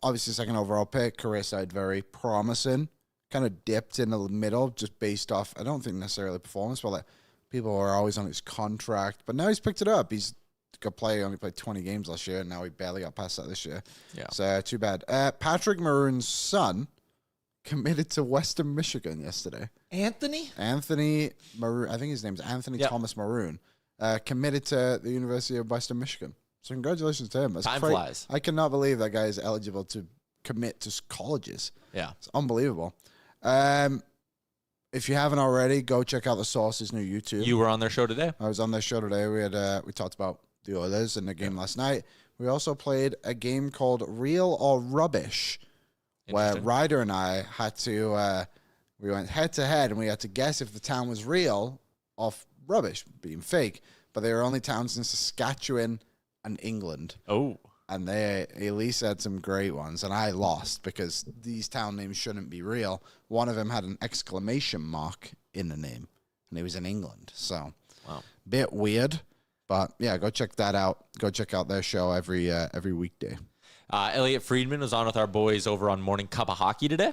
Obviously, second overall pick. Career side very promising. Kind of dipped in the middle just based off, I don't think necessarily performance, but like people are always on his contract. But now he's picked it up. He's only played 20 games last year, and now he barely got past that this year. Yeah. So, too bad. Patrick Maroon's son committed to Western Michigan yesterday. Anthony Maroon. I think his name's Anthony Thomas Maroon. Committed to the University of Western Michigan. So, congratulations to him. Time flies. I cannot believe that guy is eligible to commit to colleges. Yeah. It's unbelievable. If you haven't already, go check out the Source's new YouTube. You were on their show today? I was on their show today. We talked about the Oilers in the game last night. We also played a game called Real or Rubbish, where Ryder and I had to, we went head to head and we had to guess if the town was real off rubbish, being fake. But they were only towns in Saskatchewan and England. Oh. And they at least had some great ones. And I lost because these town names shouldn't be real. One of them had an exclamation mark in the name. And it was in England. So, bit weird. But, yeah, go check that out. Go check out their show every weekday. Elliot Friedman was on with our boys over on Morning Cup of Hockey today.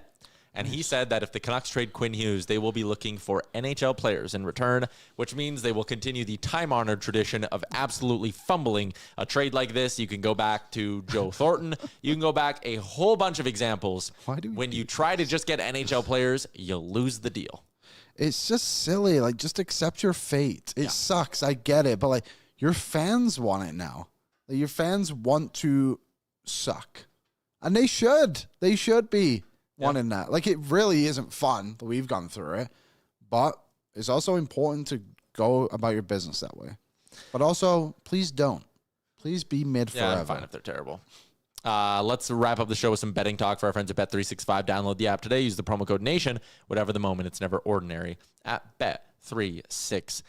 And he said that if the Canucks trade Quinn Hughes, they will be looking for NHL players in return, which means they will continue the time-honored tradition of absolutely fumbling a trade like this. You can go back to Joe Thornton. You can go back a whole bunch of examples. When you try to just get NHL players, you lose the deal. It's just silly. Like, just accept your fate. It sucks. I get it. But, like, your fans want it now. Like, your fans want to suck. And they should. They should be. Wanting that. Like, it really isn't fun that we've gone through it, but it's also important to go about your business that way. But also, please don't. Please be mid forever. Yeah, fine if they're terrible. Let's wrap up the show with some betting talk for our friends at Bet365. Download the app today. Use the promo code NATION. Whatever the moment, it's never ordinary at Bet365.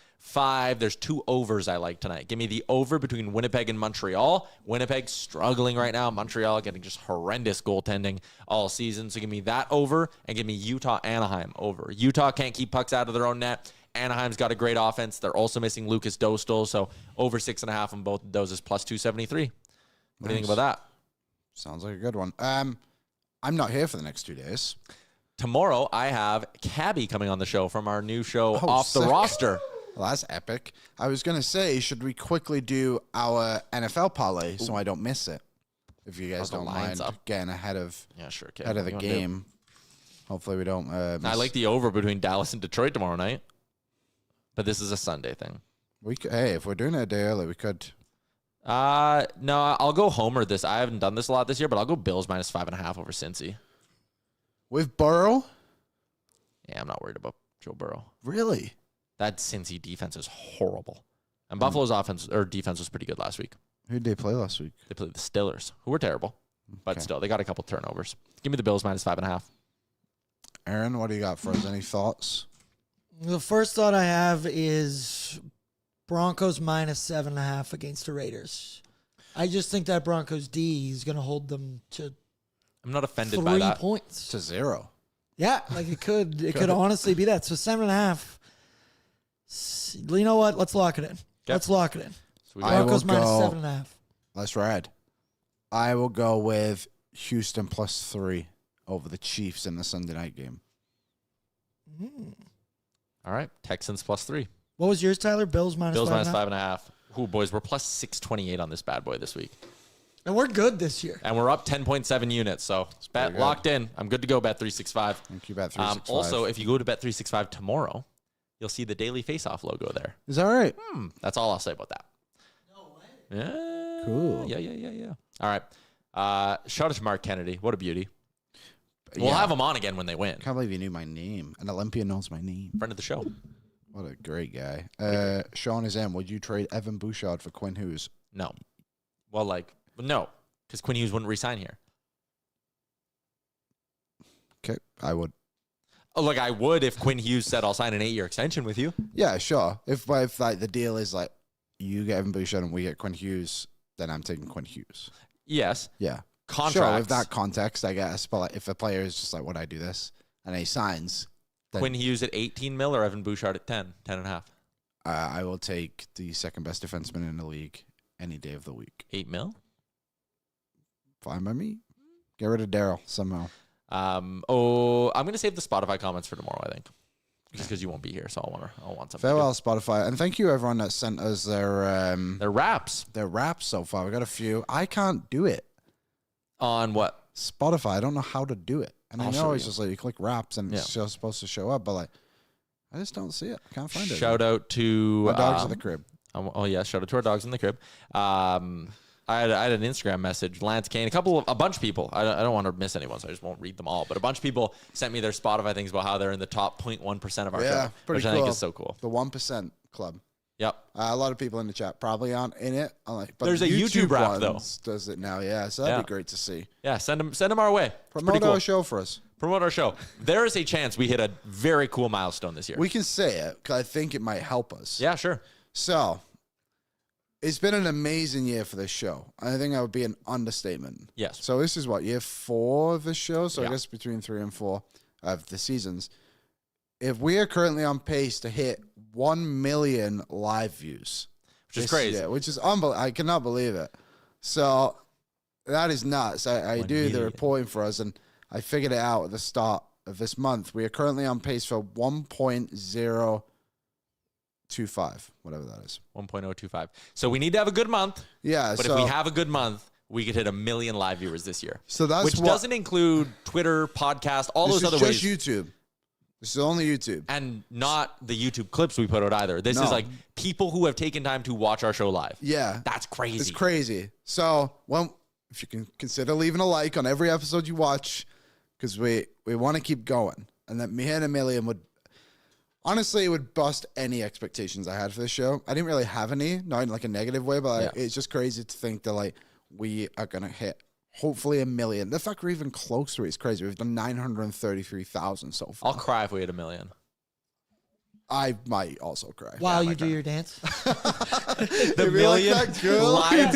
There's 2 overs I like tonight. Give me the over between Winnipeg and Montreal. Winnipeg struggling right now. Montreal getting just horrendous goaltending all season. So give me that over and give me Utah-Anaheim over. Utah can't keep pucks out of their own net. Anaheim's got a great offense. They're also missing Lucas Dostal. So over 6.5 on both of those is plus 273. What do you think about that? Sounds like a good one. I'm not here for the next 2 days. Tomorrow I have Cabby coming on the show from our new show Off the Roster. Well, that's epic. I was going to say, should we quickly do our NFL parlay so I don't miss it? If you guys don't mind getting ahead of the game. Hopefully we don't miss. I like the over between Dallas and Detroit tomorrow night. But this is a Sunday thing. Hey, if we're doing it a day early, we could. No, I'll go Homer this. I haven't done this a lot this year, but I'll go Bills minus 5.5 over Cincy. With Burrow? Yeah, I'm not worried about Joe Burrow. Really? That Cincy defense is horrible. And Buffalo's defense was pretty good last week. Who did they play last week? They played the Steelers, who were terrible. But still, they got a couple turnovers. Give me the Bills minus 5.5. Aaron, what do you got for us? Any thoughts? The first thought I have is Broncos minus 7.5 against the Raiders. I just think that Broncos D is going to hold them to I'm not offended by that. 3 points. To 0. Yeah, like it could. It could honestly be that. So 7.5. You know what? Let's lock it in. Yep. Let's lock it in. Sweet. Broncos minus 7.5. Let's ride. I will go with Houston plus 3 over the Chiefs in the Sunday night game. All right. Texans plus 3. What was yours, Tyler? Bills minus 5.5? Bills minus 5.5. Ooh, boys, we're plus 628 on this bad boy this week. And we're good this year. And we're up 10.7 units. So bet locked in. I'm good to go, Bet365. Thank you, Bet365. Also, if you go to Bet365 tomorrow, you'll see the Daily Face-Off logo there. Is that right? That's all I'll say about that. No way. Yeah. Cool. Yeah. All right. Shout out to Marc Kennedy. What a beauty. We'll have him on again when they win. Can't believe you knew my name. An Olympian knows my name. Friend of the show. What a great guy. Sean is in. Would you trade Evan Bouchard for Quinn Hughes? No. Well, no, because Quinn Hughes wouldn't resign here. Okay, I would. Oh, I would if Quinn Hughes said, I'll sign an 8-year extension with you. Yeah, sure. If the deal is you get Evan Bouchard and we get Quinn Hughes, then I'm taking Quinn Hughes. Yes. Yeah. Contracts. Sure, with that context, I guess. But if a player is just would I do this? And he signs. Quinn Hughes at 18 mil or Evan Bouchard at 10.5? I will take the second best defenseman in the league any day of the week. 8 mil? Fine by me. Get rid of Daryl somehow. I'm going to save the Spotify comments for tomorrow, I think. Just because you won't be here, so I'll want something. Farewell, Spotify. And thank you, everyone that sent us their raps. Their raps so far. We got a few. I can't do it. On what? Spotify. I don't know how to do it. And I know it's just you click raps and it's just supposed to show up, but I just don't see it. I can't find it. Shout out to my dogs in the crib. Shout out to our dogs in the crib. I had an Instagram message. Lance Kane, a bunch of people. I don't want to miss anyone, so I just won't read them all. But a bunch of people sent me their Spotify things about how they're in the top 0.1% of our show, which I think is so cool. The 1% club. Yep. A lot of people in the chat probably aren't in it. But there's a YouTube rap though. Does it now? Yeah, so that'd be great to see. Yeah, send them our way. Promote our show for us. Promote our show. There is a chance we hit a very cool milestone this year. We can say it because I think it might help us. Yeah, sure. So, it's been an amazing year for this show. I think that would be an understatement. Yes. So this is what, year 4 of the show? So Yeah. I guess between 3 and 4 of the seasons. If we are currently on pace to hit 1 million live views. Which is crazy. Year, which is unbelievable. I cannot believe it. So that is nuts. I 1 do the million. reporting for us, and I figured it out at the start of this month. We are currently on pace for 1.025, whatever that is. 1.025. So we need to have a good month. Yeah. But so, if we have a good month, we could hit 1 million live viewers this year. so that's Which what, doesn't include Twitter, podcast, all this those is other just ways. YouTube. This is only YouTube. And not the YouTube clips we put out either. This No. is like people who have taken time to watch our show live. Yeah. That's crazy. It's crazy. So, well, if you can consider leaving a like on every episode you watch, because we want to keep going. And that me hitting 1 million would, honestly, it would bust any expectations I had for this show. I didn't really have any, not in like a negative way, but like, it's just crazy to think that like we are going to hit hopefully 1 million. The fact we're even close to it is crazy. We've done 933,000 so far. I'll cry if we hit 1 million. I might also cry. While you do your dance. The Maybe million like that girl. live.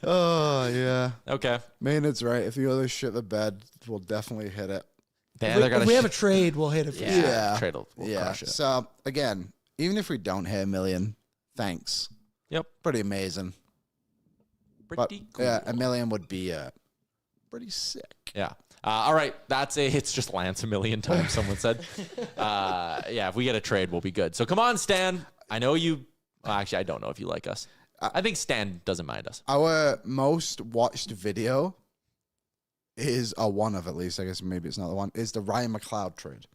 Oh, yeah. Okay. Maynard's right. If the others shit the bed, we'll definitely hit it. If we have a trade, we'll hit it for sure. Yeah. Trade will crush it. So, again, even if we don't hit 1 million, thanks. Yep. Pretty amazing. Pretty cool. Yeah, 1 million would be pretty sick. Yeah. All right. That's it. It's just Lance 1 million times, someone said. Yeah, if we get a trade, we'll be good. So come on, Stan. I know you. Well, actually, I don't know if you like us. I think Stan doesn't mind us. Our most watched video is one of, at least, I guess maybe it's not the one, is the Ryan McLeod trade.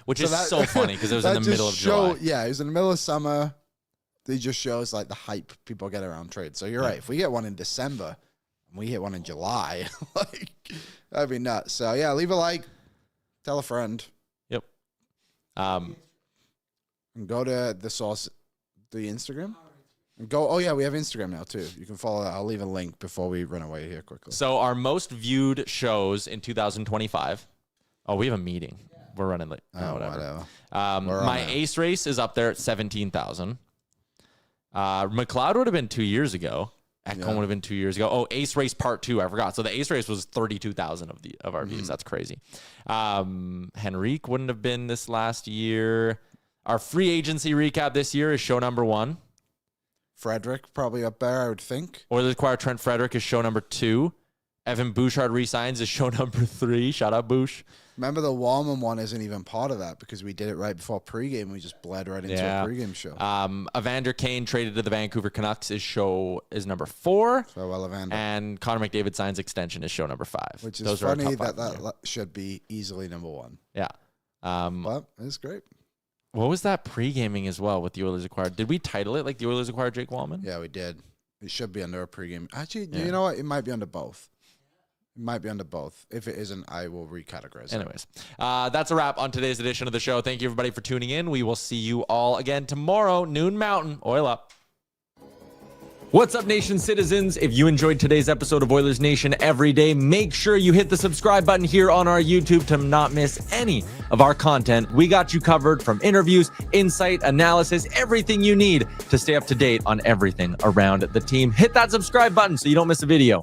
Which So is that- so funny because it was in that the middle of just July. Yeah, it was in the middle of summer. It just shows like the hype people get around trades. So you're right. If we get one in December and we hit one in July, like that'd be nuts. So yeah, leave a like, tell a friend, Yep. and go to the source, the Instagram, and go. Oh yeah, we have Instagram now too. You can follow that. I'll leave a link before we run away here quickly. So our most viewed shows in 2025. Oh, we have a meeting. We're running late. Oh, whatever. We're on My there. ace race is up there at 17,000. McLeod would have been 2 years ago. Ekholm would have been 2 years ago. Oh, ace race part 2. I forgot. So the ace race was 32,000 of our views. That's crazy. Henrique wouldn't have been this last year. Our free agency recap this year is show number 1. Frederick probably up there, I would think. Oilers acquire Trent Frederick is show number 2. Evan Bouchard resigns is show number 3. Shout out Bouch. Remember, the Wallman one isn't even part of that because we did it right before pregame. We just bled right into a pregame show. Evander Kane traded to the Vancouver Canucks is number 4. So well, Evander. And Connor McDavid signs extension is show number 5. Which is Those are our funny top 5 that should be easily number 1. Yeah. But it's great. What was that pre-gaming as well with the Oilers acquired? Did we title it like the Oilers acquired Jake Wallman? Yeah, we did. It should be under a pregame. Actually, you know what? It might be under both. It might be under both. If it isn't, I will recategorize it. Anyways, that's a wrap on today's edition of the show. Thank you, everybody, for tuning in. We will see you all again tomorrow, noon Mountain. Oil up. What's up, Nation citizens? If you enjoyed today's episode of Oilers Nation Every Day, make sure you hit the subscribe button here on our YouTube to not miss any of our content. We got you covered from interviews, insight, analysis, everything you need to stay up to date on everything around the team. Hit that subscribe button so you don't miss a video.